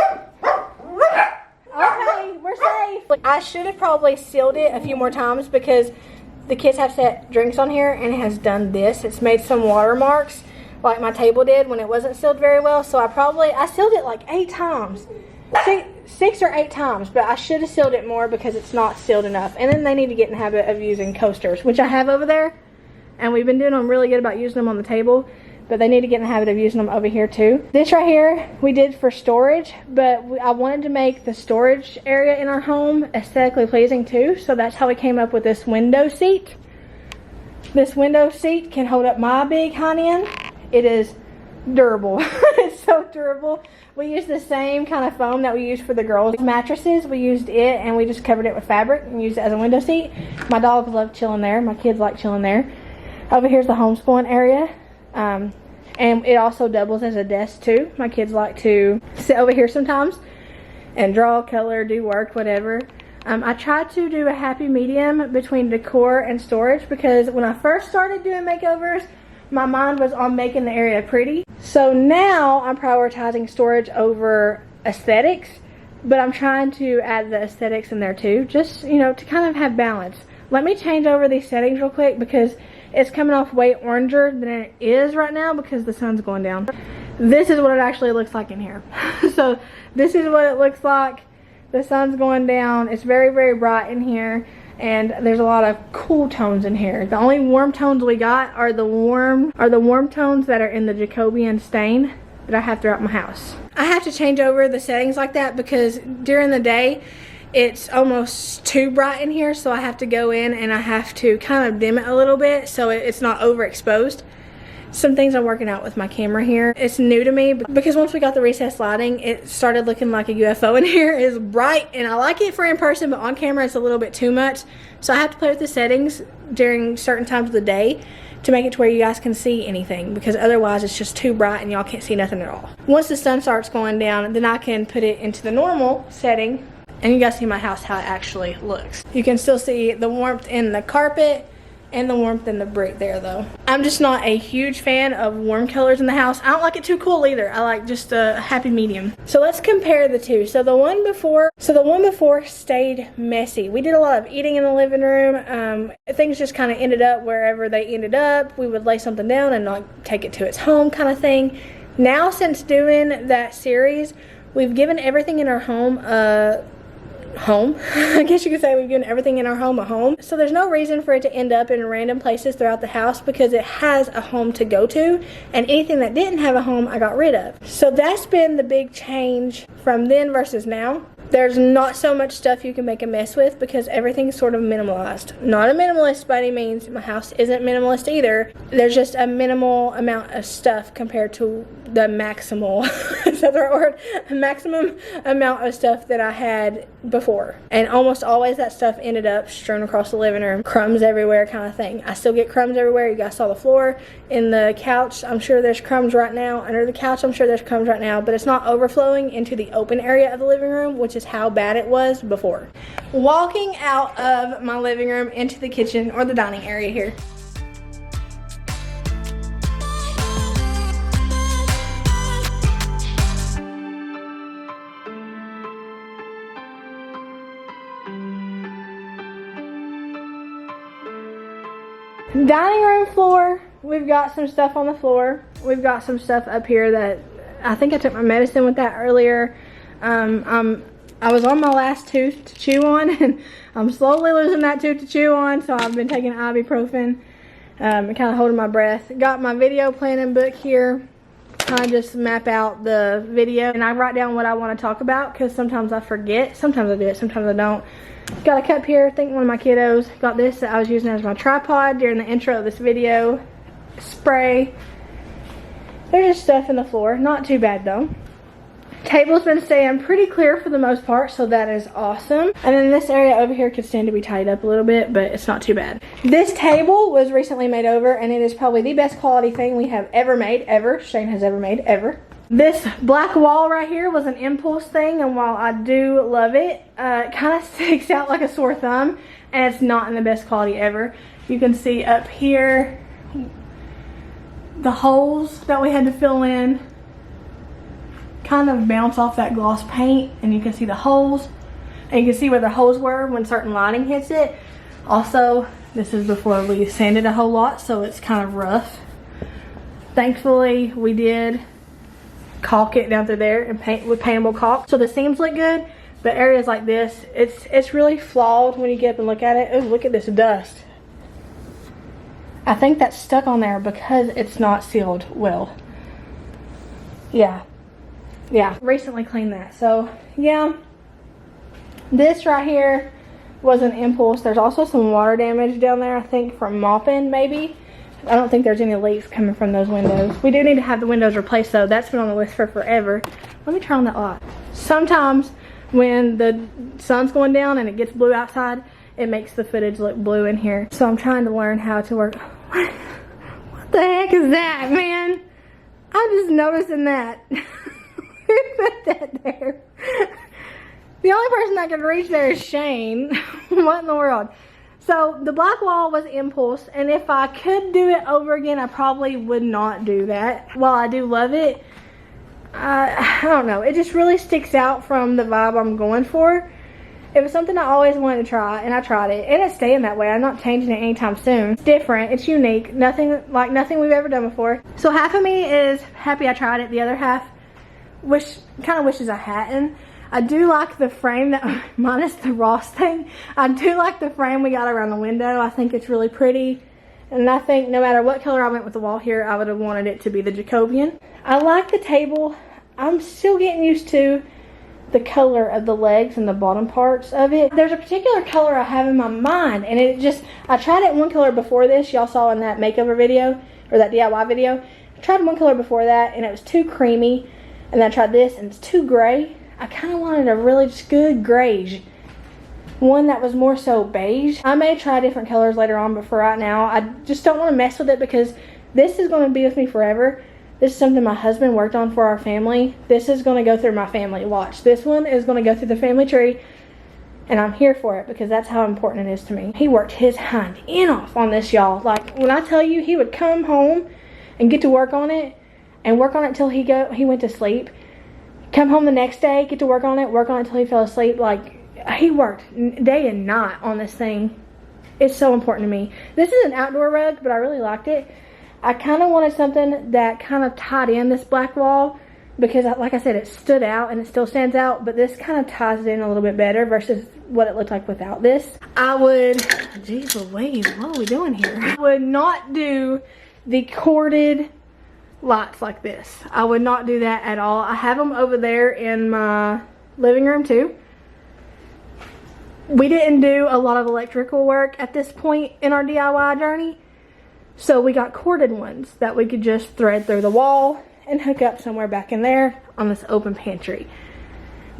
A: Okay, we're safe. I should have probably sealed it a few more times, because the kids have set drinks on here and it has done this. It's made some watermarks like my table did when it wasn't sealed very well. So I sealed it like 8 times. 6 or 8 times, but I should have sealed it more because it's not sealed enough. And then they need to get in the habit of using coasters, which I have over there, and we've been doing them really good about using them on the table, but they need to get in the habit of using them over here too. This right here we did for storage, but I wanted to make the storage area in our home aesthetically pleasing too, so that's how we came up with this window seat. This window seat can hold up my big hind end. It is durable. It's so durable. We used the same kind of foam that we used for the girls' mattresses. We used it, and we just covered it with fabric and used it as a window seat. My dogs love chilling there. My kids like chilling there. Over here's the homeschooling area. And it also doubles as a desk too. My kids like to sit over here sometimes and draw, color, do work, whatever. I tried to do a happy medium between decor and storage, because when I first started doing makeovers, my mind was on making the area pretty. So now I'm prioritizing storage over aesthetics, but I'm trying to add the aesthetics in there too, just, you know, to kind of have balance. Let me change over these settings real quick, because it's coming off way oranger than it is right now because the sun's going down. This is what it actually looks like in here. So this is what it looks like. The sun's going down. It's very, very bright in here, and there's a lot of cool tones in here. The only warm tones we got are the warm tones that are in the Jacobian stain that I have throughout my house. I have to change over the settings like that because during the day it's almost too bright in here, so I have to go in and I have to kind of dim it a little bit so it's not overexposed. some things I'm working out with my camera here. It's new to me because once we got the recessed lighting, it started looking like a UFO in here. It's bright and I like it for in person, but on camera it's a little bit too much. So I have to play with the settings during certain times of the day to make it to where you guys can see anything, because otherwise it's just too bright and y'all can't see nothing at all. Once the sun starts going down, then I can put it into the normal setting and you guys see my house how it actually looks. You can still see the warmth in the carpet and the warmth in the brick there though. I'm just not a huge fan of warm colors in the house. I don't like it too cool either. I like just a happy medium. So let's compare the two. So the one before stayed messy. We did a lot of eating in the living room. Things just kind of ended up wherever they ended up. We would lay something down and not take it to its home kind of thing. Now since doing that series, we've given everything in our home home. I guess you could say we've given everything in our home a home. So there's no reason for it to end up in random places throughout the house because it has a home to go to, and anything that didn't have a home I got rid of. So that's been the big change from then versus now. There's not so much stuff you can make a mess with because everything's sort of minimalized. Not a minimalist by any means. My house isn't minimalist either. There's just a minimal amount of stuff compared to the maximal, is that the right word? A maximum amount of stuff that I had before. And almost always that stuff ended up strewn across the living room. Crumbs everywhere kind of thing. I still get crumbs everywhere. You guys saw the floor. In the couch, I'm sure there's crumbs right now. Under the couch, I'm sure there's crumbs right now. But it's not overflowing into the open area of the living room, which is how bad it was before. Walking out of my living room into the kitchen or the dining area here. Dining room floor, we've got some stuff on the floor. We've got some stuff up here that I think I took my medicine with that earlier. I was on my last tooth to chew on and I'm slowly losing that tooth to chew on, so I've been taking ibuprofen and kind of holding my breath. Got my video planning book here. I just map out the video and I write down what I want to talk about because sometimes I forget. Sometimes I do it, sometimes I don't. Got a cup here. I think one of my kiddos got this that I was using as my tripod during the intro of this video. Spray. There's just stuff in the floor. Not too bad though. Table's been staying pretty clear for the most part, so that is awesome. And then this area over here could stand to be tidied up a little bit, but it's not too bad. This table was recently made over, and it is probably the best quality thing we have ever made, Shane has ever made, ever. This black wall right here was an impulse thing, and while I do love it, it kind of sticks out like a sore thumb, and it's not in the best quality ever. You can see up here the holes that we had to fill in kind of bounce off that gloss paint, and you can see the holes, and you can see where the holes were when certain lighting hits it. Also, this is before we sanded a whole lot, so it's kind of rough. Thankfully, we did caulk it down through there and paint with paintable caulk, so the seams look good, but areas like this, it's really flawed when you get up and look at it. Oh, look at this dust. I think that's stuck on there because it's not sealed well. Yeah, recently cleaned that. So yeah, this right here was an impulse. There's also some water damage down there, I think from mopping maybe. I don't think there's any leaks coming from those windows. We do need to have the windows replaced though. That's been on the list for forever. Let me turn on that light. Sometimes when the sun's going down and it gets blue outside, it makes the footage look blue in here. So I'm trying to learn how to work. What the heck is that, man? I'm just noticing that. Put that there. The only person that can reach there is Shane. What in the world? So the black wall was impulse, and if I could do it over again, I probably would not do that. While I do love it, I don't know, it just really sticks out from the vibe I'm going for. It was something I always wanted to try, and I tried it, and it's staying that way. I'm not changing it anytime soon. It's different, it's unique, nothing we've ever done before. So half of me is happy I tried it, the other half kind of wishes I hadn't. I do like the frame that, minus the Ross thing, I do like the frame we got around the window. I think it's really pretty. And I think no matter what color I went with the wall here, I would have wanted it to be the Jacobian. I like the table. I'm still getting used to the color of the legs and the bottom parts of it. There's a particular color I have in my mind, and I tried it one color before this. Y'all saw in that makeover video, or that DIY video. I tried one color before that, and it was too creamy. And then I tried this, and it's too gray. I kind of wanted a really just good grayish. One that was more so beige. I may try different colors later on, but for right now, I just don't want to mess with it because this is going to be with me forever. This is something my husband worked on for our family. This is going to go through my family. Watch. This one is going to go through the family tree. And I'm here for it because that's how important it is to me. He worked his hind end off on this, y'all. Like, when I tell you, he would come home and get to work on it. And work on it till he went to sleep. Come home the next day, get to work on it till he fell asleep. Like, he worked day and night on this thing. It's so important to me. This is an outdoor rug, but I really liked it. I kind of wanted something that kind of tied in this black wall because, like I said, it stood out and it still stands out, but this kind of ties it in a little bit better versus what it looked like without this. I would, geez Louise, what are we doing here? I would not do the corded lights like this. I would not do that at all. I have them over there in my living room too. We didn't do a lot of electrical work at this point in our DIY journey. So we got corded ones that we could just thread through the wall and hook up somewhere back in there on this open pantry.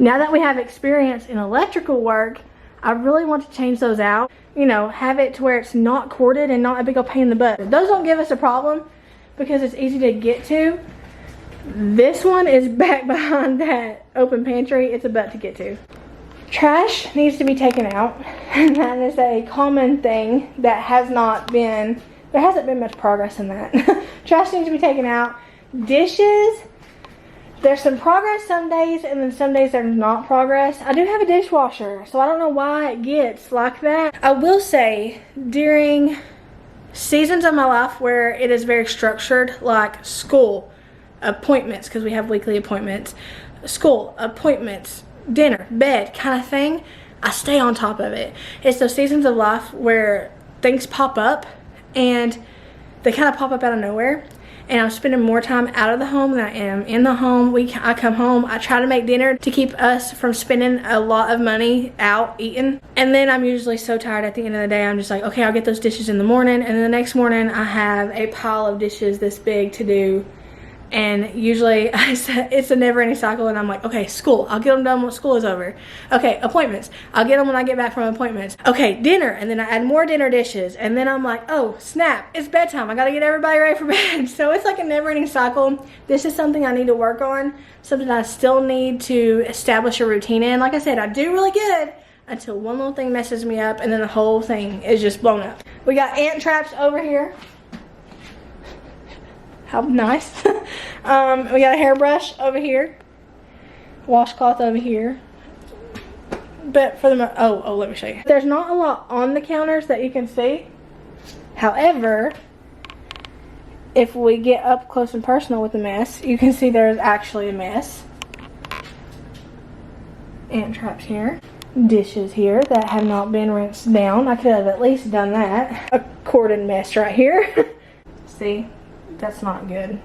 A: Now that we have experience in electrical work, I really want to change those out. You know, have it to where it's not corded and not a big old pain in the butt. Those don't give us a problem because it's easy to get to. This one is back behind that open pantry. It's a butt to get to. Trash needs to be taken out. And that is a common thing that there hasn't been much progress in that. Trash needs to be taken out. Dishes, there's some progress some days, and then some days there's not progress. I do have a dishwasher, so I don't know why it gets like that. I will say, during seasons of my life where it is very structured, like school, appointments, because we have weekly appointments, school, appointments, dinner, bed kind of thing, I stay on top of it. It's those seasons of life where things pop up and they kind of pop up out of nowhere, and I'm spending more time out of the home than I am in the home. I come home, I try to make dinner to keep us from spending a lot of money out eating, and then I'm usually so tired at the end of the day, I'm just like, okay, I'll get those dishes in the morning, and then the next morning I have a pile of dishes this big to do. And usually it's a never-ending cycle, and I'm like, okay, school, I'll get them done when school is over. Okay, appointments, I'll get them when I get back from appointments. Okay, dinner, and then I add more dinner dishes, and then I'm like, oh, snap, it's bedtime. I gotta get everybody ready for bed. So it's like a never-ending cycle. This is something I need to work on, something I still need to establish a routine in. Like I said, I do really good until one little thing messes me up, and then the whole thing is just blown up. We got ant traps over here. How nice. We got a hairbrush over here. Washcloth over here. But for the let me show you. There's not a lot on the counters that you can see. However, if we get up close and personal with the mess, you can see there's actually a mess. Ant traps here. Dishes here that have not been rinsed down. I could have at least done that. A corded mess right here. See? That's not good.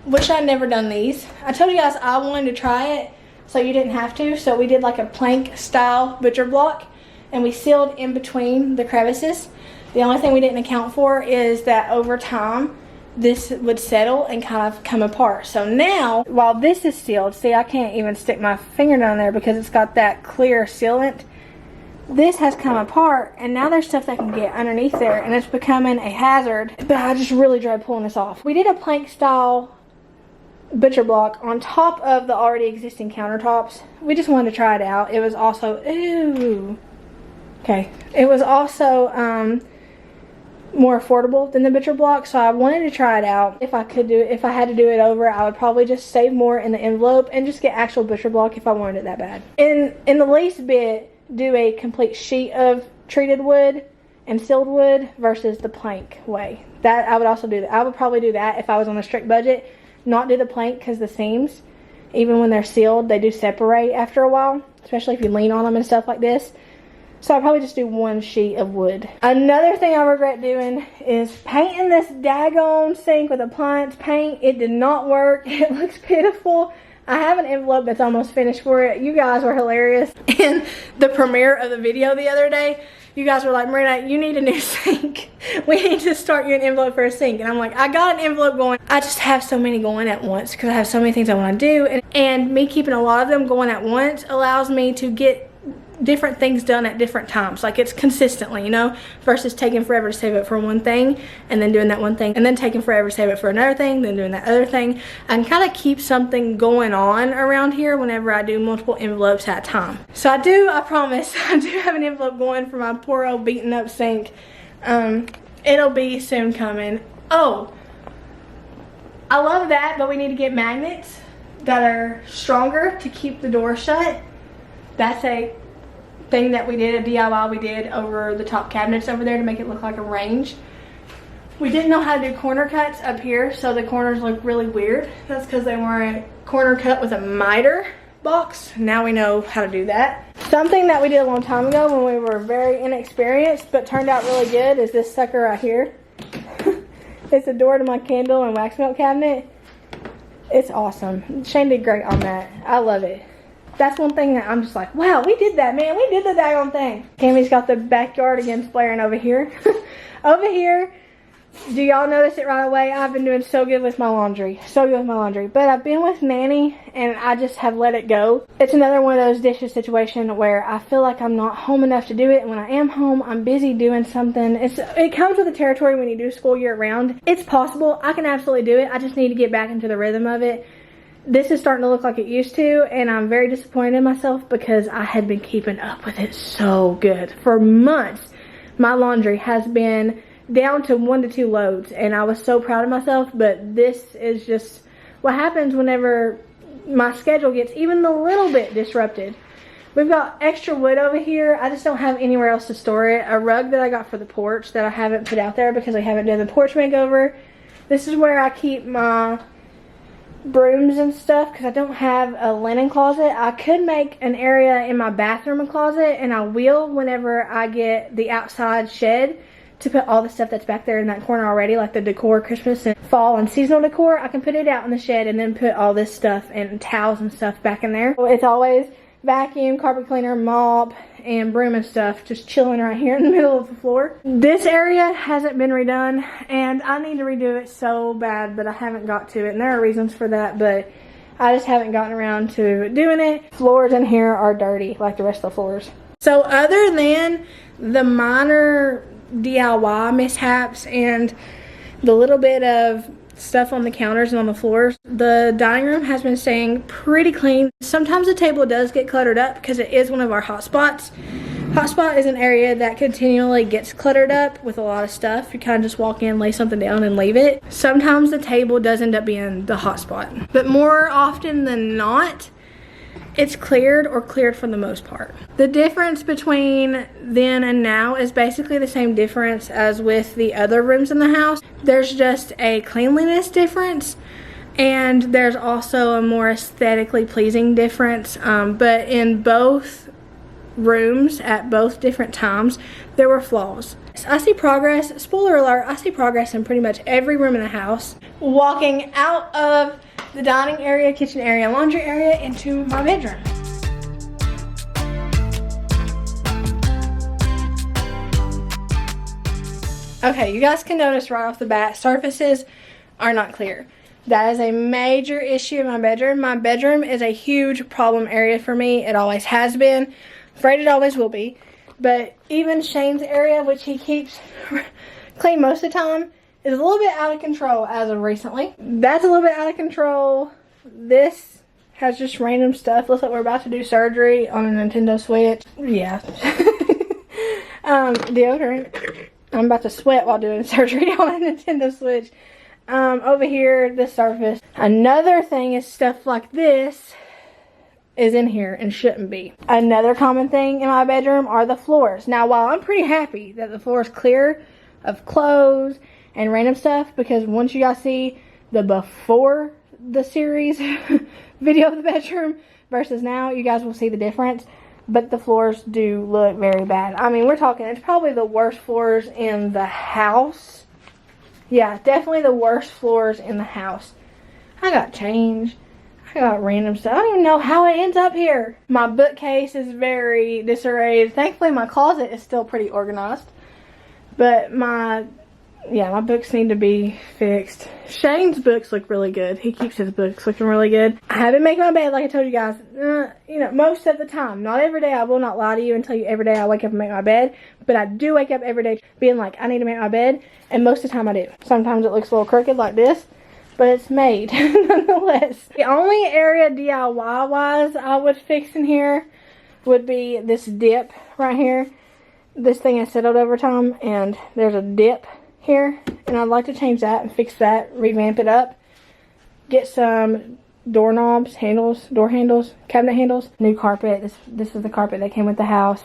A: Wish I'd never done these. I told you guys I wanted to try it so you didn't have to. So we did like a plank style butcher block, and we sealed in between the crevices. The only thing we didn't account for is that over time this would settle and kind of come apart. So now, while this is sealed, see, I can't even stick my finger down there because it's got that clear sealant. This has come apart, and now there's stuff that can get underneath there, and it's becoming a hazard. But I just really dread pulling this off. We did a plank style butcher block on top of the already existing countertops. We just wanted to try it out. It was also, ooh, okay. It was also more affordable than the butcher block, so I wanted to try it out. If I had to do it over, I would probably just save more in the envelope and just get actual butcher block if I wanted it that bad. In the least bit, do a complete sheet of treated wood and sealed wood versus the plank way. That I would also do that. I would probably do that if I was on a strict budget. Not do the plank because the seams, even when they're sealed, they do separate after a while, especially if you lean on them and stuff like this. So I'll probably just do one sheet of wood. Another thing I regret doing is painting this daggone sink with appliance paint. It did not work. It looks pitiful. I have an envelope that's almost finished for it. You guys were hilarious. In the premiere of the video the other day, you guys were like, Merina, you need a new sink. We need to start you an envelope for a sink. And I'm like, I got an envelope going. I just have so many going at once because I have so many things I want to do. And me keeping a lot of them going at once allows me to get different things done at different times. Like, it's consistently, you know, versus taking forever to save it for one thing and then doing that one thing and then taking forever to save it for another thing, then doing that other thing. I can kind of keep something going on around here whenever I do multiple envelopes at a time. So I promise, I do have an envelope going for my poor old beaten up sink. It'll be soon coming. Oh, I love that, but we need to get magnets that are stronger to keep the door shut. That's a thing that we did, a DIY we did over the top cabinets over there to make it look like a range. We didn't know how to do corner cuts up here, so the corners look really weird. That's because they weren't corner cut with a miter box. Now we know how to do that. Something that we did a long time ago when we were very inexperienced but turned out really good is this sucker right here. It's a door to my candle and wax melt cabinet. It's awesome. Shane did great on that. I love it. That's one thing that I'm just like, wow, we did that, man. We did the daggone thing. Cammy's got the backyard again flaring over here. Over here, do y'all notice it right away? I've been doing so good with my laundry. So good with my laundry. But I've been with Nanny, and I just have let it go. It's another one of those dishes situations where I feel like I'm not home enough to do it. And when I am home, I'm busy doing something. It comes with the territory when you do school year round. It's possible. I can absolutely do it. I just need to get back into the rhythm of it. This is starting to look like it used to, and I'm very disappointed in myself because I had been keeping up with it so good. For months, my laundry has been down to 1 to 2 loads, and I was so proud of myself, but this is just what happens whenever my schedule gets even a little bit disrupted. We've got extra wood over here. I just don't have anywhere else to store it. A rug that I got for the porch that I haven't put out there because I haven't done the porch makeover. This is where I keep my brooms and stuff because I don't have a linen closet. I could make an area in my bathroom a closet, and I will whenever I get the outside shed to put all the stuff that's back there in that corner already, like the decor, Christmas and fall and seasonal decor. I can put it out in the shed and then put all this stuff and towels and stuff back in there. So it's always vacuum, carpet cleaner, mop, and broom and stuff just chilling right here in the middle of the floor. This area hasn't been redone, and I need to redo it so bad, but I haven't got to it, and there are reasons for that, but I just haven't gotten around to doing it. Floors in here are dirty like the rest of the floors. So other than the minor DIY mishaps and the little bit of stuff on the counters and on the floors, the dining room has been staying pretty clean. Sometimes the table does get cluttered up because it is one of our hot spots. Hot spot is an area that continually gets cluttered up with a lot of stuff. You kind of just walk in, lay something down, and leave it. Sometimes the table does end up being the hot spot, but more often than not, it's cleared or cleared for the most part. The difference between then and now is basically the same difference as with the other rooms in the house. There's just a cleanliness difference, and there's also a more aesthetically pleasing difference. But in both rooms at both different times, there were flaws. I see progress. Spoiler alert, I see progress in pretty much every room in the house. Walking out of the dining area, kitchen area, laundry area into my bedroom. Okay, you guys can notice right off the bat, surfaces are not clear. That is a major issue in my bedroom. My bedroom is a huge problem area for me. It always has been. Afraid it always will be. But even Shane's area, which he keeps clean most of the time, is a little bit out of control as of recently. That's a little bit out of control. This has just random stuff. Looks like we're about to do surgery on a Nintendo Switch. Yeah. Deodorant. I'm about to sweat while doing surgery on a Nintendo Switch. Over here, this surface. Another thing is stuff like this is in here and shouldn't be. Another common thing in my bedroom are the floors. Now, while I'm pretty happy that the floor is clear of clothes and random stuff, because once you guys see the before the series video of the bedroom versus now, you guys will see the difference. But the floors do look very bad. I mean, we're talking, it's probably the worst floors in the house. Yeah, definitely the worst floors in the house. I got change. I I got random stuff. I don't even know how it ends up here. My bookcase is very disarrayed. Thankfully, my closet is still pretty organized. But my books need to be fixed. Shane's books look really good. He keeps his books looking really good. I haven't made my bed like I told you guys. You know, most of the time. Not every day. I will not lie to you and tell you every day I wake up and make my bed. But I do wake up every day being like, I need to make my bed. And most of the time I do. Sometimes it looks a little crooked like this. But it's made nonetheless. The only area DIY wise I would fix in here would be this dip right here. This thing has settled over time and there's a dip here. And I'd like to change that and fix that, revamp it up. Get some doorknobs, handles, door handles, cabinet handles. New carpet. This is the carpet that came with the house.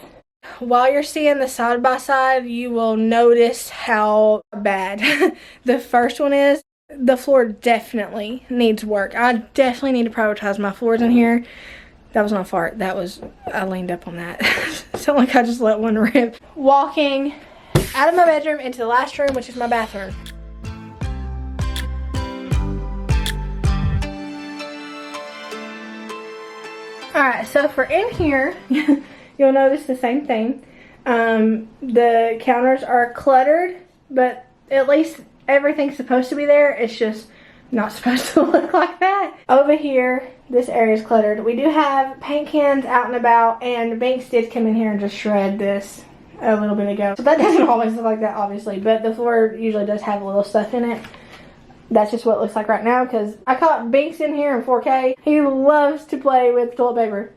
A: While you're seeing the side by side, you will notice how bad the first one is. The floor definitely needs work. I definitely need to prioritize my floors in here. That was not a fart. That was, I leaned up on that. Sound like I just let one rip. Walking out of my bedroom into the last room, which is my bathroom. Alright, so for in here, you'll notice the same thing. The counters are cluttered, but at least everything's supposed to be there. It's just not supposed to look like that. Over here, this area is cluttered. We do have paint cans out and about, and Banks did come in here and just shred this a little bit ago. So that doesn't always look like that, obviously, but the floor usually does have a little stuff in it. That's just what it looks like right now, because I caught Banks in here in 4K. He loves to play with toilet paper.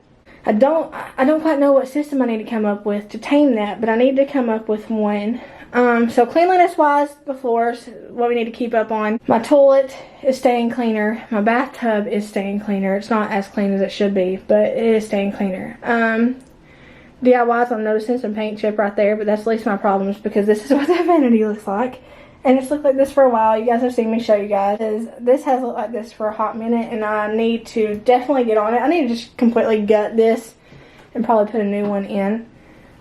A: I don't quite know what system I need to come up with to tame that, but I need to come up with one. So cleanliness wise, the floors, what we need to keep up on. My toilet is staying cleaner. My bathtub is staying cleaner. It's not as clean as it should be, but it is staying cleaner. DIYs, I'm noticing some paint chip right there, but that's least my problems because this is what that vanity looks like. And it's looked like this for a while. You guys have seen me show you guys. This has looked like this for a hot minute, and I need to definitely get on it. I need to just completely gut this and probably put a new one in.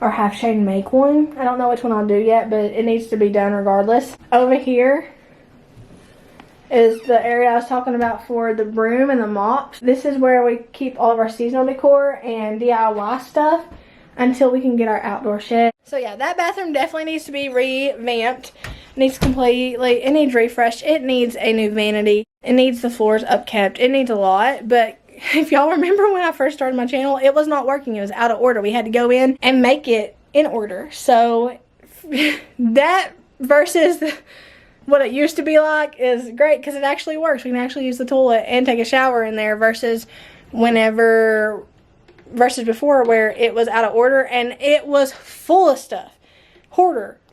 A: Or have Shane make one. I don't know which one I'll do yet, but it needs to be done regardless. Over here is the area I was talking about for the broom and the mops. This is where we keep all of our seasonal decor and DIY stuff until we can get our outdoor shed. So yeah, that bathroom definitely needs to be revamped. It needs completely, it needs refreshed. It needs a new vanity. It needs the floors upkept. It needs a lot, but if y'all remember when I first started my channel, it was not working. It was out of order. We had to go in and make it in order. So that versus what it used to be like is great because it actually works. We can actually use the toilet and take a shower in there versus before where it was out of order and it was full of stuff.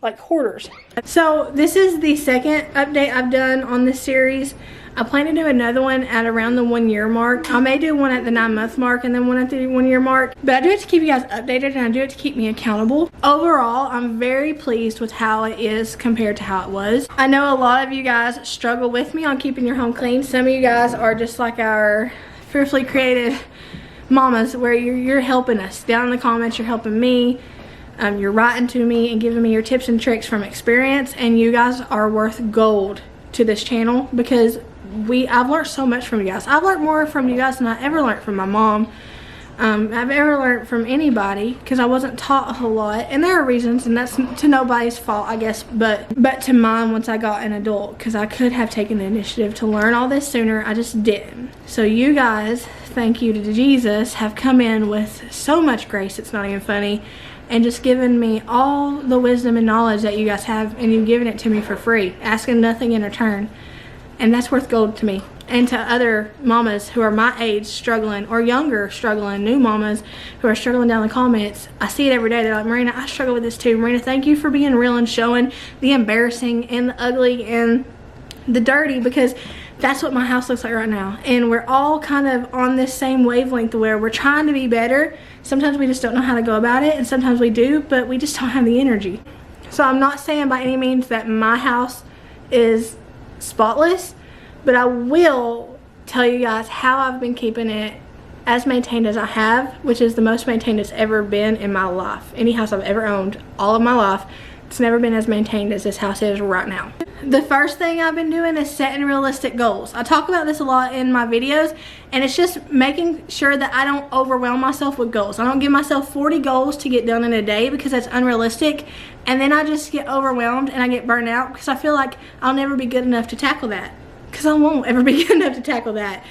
A: Like hoarders. So this is the second update I've done on this series. I plan to do another one at around the 1 year mark. I may do one at the 9 month mark and then one at the 1 year mark. But I do it to keep you guys updated and I do it to keep me accountable. Overall, I'm very pleased with how it is compared to how it was. I know a lot of you guys struggle with me on keeping your home clean. Some of you guys are just like our fearfully creative mamas where you're helping us. Down in the comments, you're helping me. You're writing to me and giving me your tips and tricks from experience, and you guys are worth gold to this channel because I've learned so much from you guys. I've learned more from you guys than I ever learned from my mom. I've ever learned from anybody because I wasn't taught a whole lot, and there are reasons, and that's to nobody's fault, I guess, but to mine once I got an adult because I could have taken the initiative to learn all this sooner. I just didn't. So you guys, thank you to Jesus, have come in with so much grace, it's not even funny, and just given me all the wisdom and knowledge that you guys have, and you've given it to me for free, asking nothing in return. And that's worth gold to me. And to other mamas who are my age struggling, or younger struggling, new mamas who are struggling down the comments. I see it every day. They're like, Marina, I struggle with this too. Marina, thank you for being real and showing the embarrassing and the ugly and the dirty, because that's what my house looks like right now. And we're all kind of on this same wavelength where we're trying to be better. Sometimes we just don't know how to go about it, and sometimes we do, but we just don't have the energy. So I'm not saying by any means that my house is spotless, but I will tell you guys how I've been keeping it as maintained as I have, which is the most maintained it's ever been in my life. Any house I've ever owned, all of my life, It's never been as maintained as this house is right now. The first thing I've been doing is setting realistic goals. I talk about this a lot in my videos, and it's just making sure that I don't overwhelm myself with goals. I don't give myself 40 goals to get done in a day because that's unrealistic, and then I just get overwhelmed and I get burnt out because I feel like I'll never be good enough to tackle that, because I won't ever be good enough to tackle that.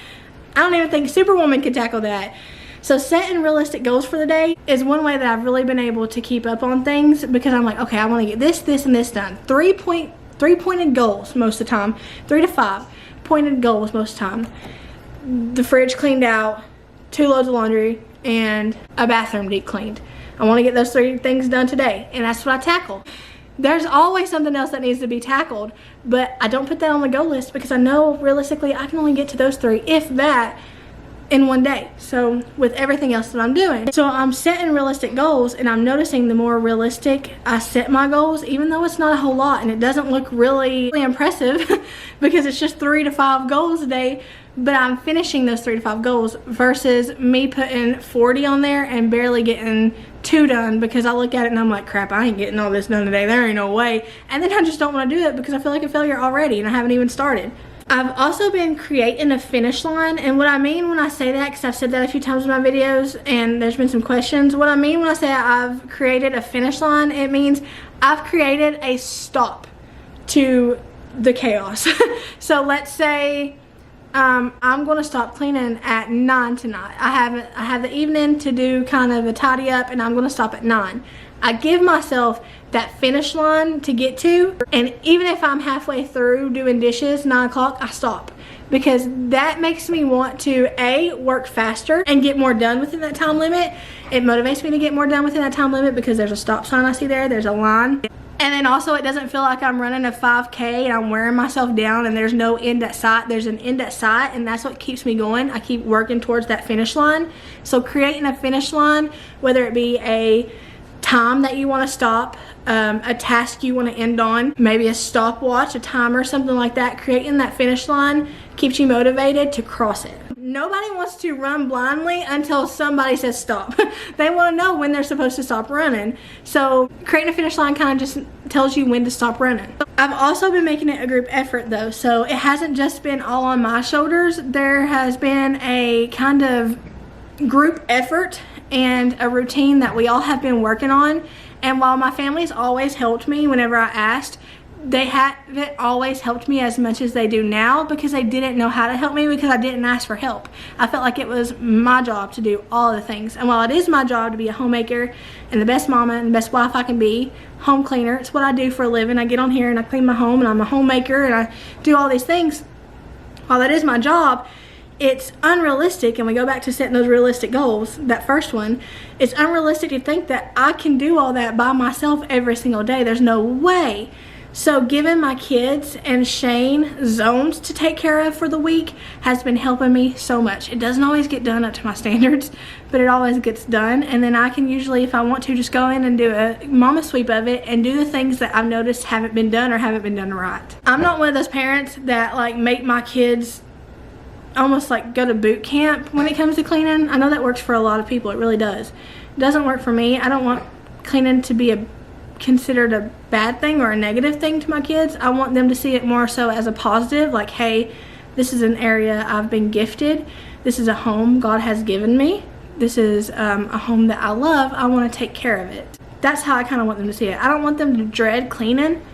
A: I don't even think Superwoman could tackle that. So setting realistic goals for the day is one way that I've really been able to keep up on things, because I'm like, okay, I want to get this, this, and this done. Three-pointed goals most of the time. 3 to 5 pointed goals most of the time. The fridge cleaned out, 2 loads of laundry, and a bathroom deep cleaned. I want to get those 3 things done today, and that's what I tackle. There's always something else that needs to be tackled, but I don't put that on the goal list because I know realistically I can only get to those 3, if that, in one day. So with everything else that I'm doing, so I'm setting realistic goals, and I'm noticing the more realistic I set my goals, even though it's not a whole lot and it doesn't look really impressive because it's just 3 to 5 goals a day, but I'm finishing those 3 to 5 goals versus me putting 40 on there and barely getting 2 done because I look at it and I'm like, crap, I ain't getting all this done today, there ain't no way. And then I just don't want to do it because I feel like a failure already and I haven't even started. I've also been creating a finish line, and what I mean when I say that, because I've said that a few times in my videos and there's been some questions, what I mean when I say I've created a finish line, it means I've created a stop to the chaos. So let's say I'm going to stop cleaning at 9 tonight. I have the evening to do kind of a tidy up, and I'm going to stop at 9. I give myself that finish line to get to, and even if I'm halfway through doing dishes, 9 o'clock, I stop, because that makes me want to A, work faster and get more done within that time limit. It motivates me to get more done within that time limit because there's a stop sign I see there's a line. And then also it doesn't feel like I'm running a 5K and I'm wearing myself down and there's no end at sight. There's an end at sight, and that's what keeps me going. I keep working towards that finish line. So creating a finish line, whether it be a time that you want to stop, a task you want to end on, maybe a stopwatch, a timer, something like that, creating that finish line keeps you motivated to cross it. Nobody wants to run blindly until somebody says stop. They want to know when they're supposed to stop running. So creating a finish line kind of just tells you when to stop running. I've also been making it a group effort though, so it hasn't just been all on my shoulders. There has been a kind of group effort and a routine that we all have been working on. And while my family's always helped me whenever I asked, they haven't always helped me as much as they do now because they didn't know how to help me because I didn't ask for help. I felt like it was my job to do all the things. And while it is my job to be a homemaker and the best mama and the best wife I can be, home cleaner, it's what I do for a living. I get on here and I clean my home and I'm a homemaker and I do all these things. While that is my job, it's unrealistic, and we go back to setting those realistic goals, that first one, it's unrealistic to think that I can do all that by myself every single day. There's no way. So giving my kids and Shane zones to take care of for the week has been helping me so much. It doesn't always get done up to my standards, but it always gets done. And then I can usually, if I want to, just go in and do a mama sweep of it and do the things that I've noticed haven't been done or haven't been done right. I'm not one of those parents that like make my kids almost like go to boot camp when it comes to cleaning. I know that works for a lot of people. It really does. It doesn't work for me. I don't want cleaning to be considered a bad thing or a negative thing to my kids. I want them to see it more so as a positive, like, hey, this is an area I've been gifted. This is a home God has given me. This is a home that I love. I want to take care of it. That's how I kind of want them to see it. I don't want them to dread cleaning.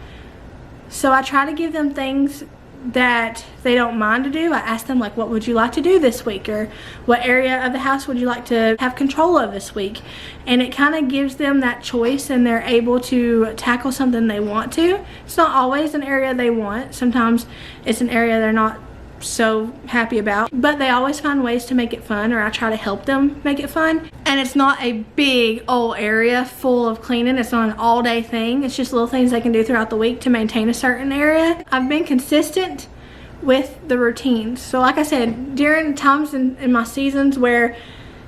A: So I try to give them things that they don't mind to do. I ask them, like, what would you like to do this week, or what area of the house would you like to have control of this week? And it kind of gives them that choice, and they're able to tackle something they want to. It's not always an area they want. Sometimes it's an area they're not so happy about, but they always find ways to make it fun, or I try to help them make it fun. And it's not a big old area full of cleaning. It's not an all-day thing. It's just little things they can do throughout the week to maintain a certain area. I've been consistent with the routines. So like I said, during times in my seasons where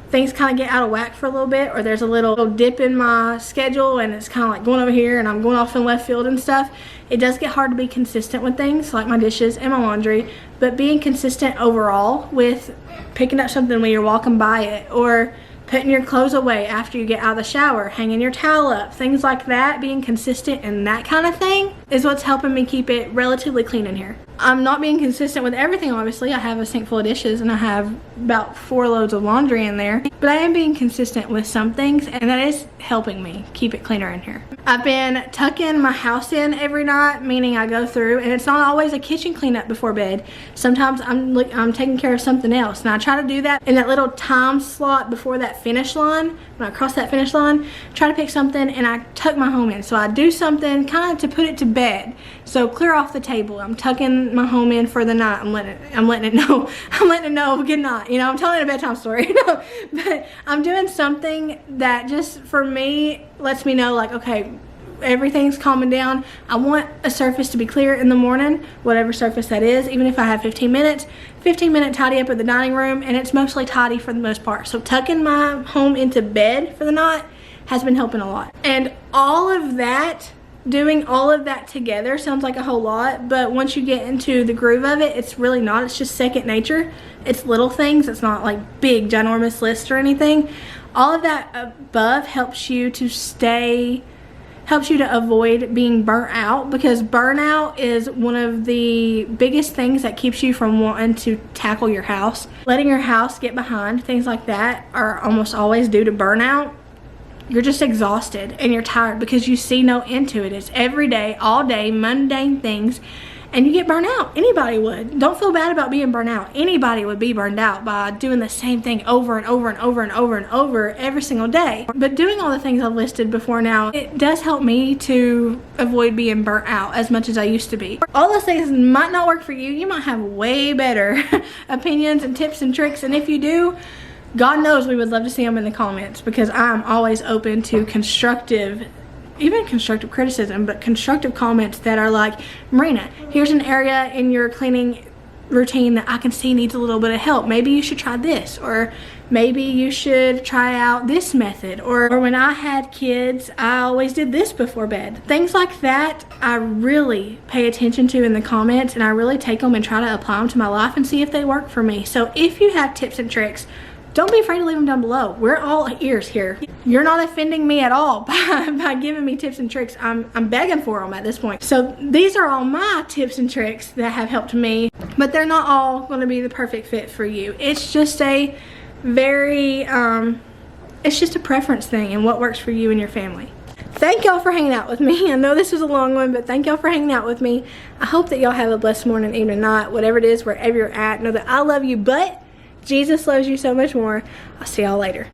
A: things kind of get out of whack for a little bit, or there's a little dip in my schedule and it's kind of like going over here and I'm going off in left field and stuff, it does get hard to be consistent with things like my dishes and my laundry. But being consistent overall with picking up something when you're walking by it, or putting your clothes away after you get out of the shower, hanging your towel up, things like that, being consistent in that kind of thing is what's helping me keep it relatively clean in here. I'm not being consistent with everything, obviously. I have a sink full of dishes and I have about 4 loads of laundry in there, but I am being consistent with some things, and that is helping me keep it cleaner in here. I've been tucking my house in every night, meaning I go through, and it's not always a kitchen cleanup before bed. Sometimes I'm taking care of something else, and I try to do that in that little time slot before that finish line. When I cross that finish line, try to pick something and I tuck my home in. So I do something kind of to put it to bed. So clear off the table. I'm tucking my home in for the night. I'm letting it know. I'm letting it know good night. You know, I'm telling it a bedtime story. But I'm doing something that just for me lets me know, like, okay, everything's calming down. I want a surface to be clear in the morning, whatever surface that is, even if I have 15 minutes. 15-minute tidy up at the dining room, and it's mostly tidy for the most part. So tucking my home into bed for the night has been helping a lot. And all of that, doing all of that together sounds like a whole lot, but once you get into the groove of it, it's really not. It's just second nature. It's little things. It's not like big ginormous lists or anything. All of that above helps you to avoid being burnt out, because burnout is one of the biggest things that keeps you from wanting to tackle your house. Letting your house get behind, things like that, are almost always due to burnout. You're just exhausted and you're tired because you see no end to it. It's every day, all day, mundane things, and you get burnt out. Anybody would. Don't feel bad about being burnt out. Anybody would be burned out by doing the same thing over and over and over and over and over every single day. But doing all the things I've listed before now, it does help me to avoid being burnt out as much as I used to be. All those things might not work for you. You might have way better opinions and tips and tricks, and if you do, God knows we would love to see them in the comments, because I'm always open to constructive criticism, but constructive comments that are like, Merina, here's an area in your cleaning routine that I can see needs a little bit of help. Maybe you should try this, or maybe you should try out this method, or when I had kids, I always did this before bed. Things like that I really pay attention to in the comments, and I really take them and try to apply them to my life and see if they work for me. So if you have tips and tricks, don't be afraid to leave them down below. We're all ears here. You're not offending me at all by giving me tips and tricks. I'm begging for them at this point. So these are all my tips and tricks that have helped me, but they're not all going to be the perfect fit for you. It's just a very, it's just a preference thing and what works for you and your family. Thank y'all for hanging out with me. I know this was a long one, but thank y'all for hanging out with me. I hope that y'all have a blessed morning, evening, night, whatever it is, wherever you're at. Know that I love you, but Jesus loves you so much more. I'll see y'all later.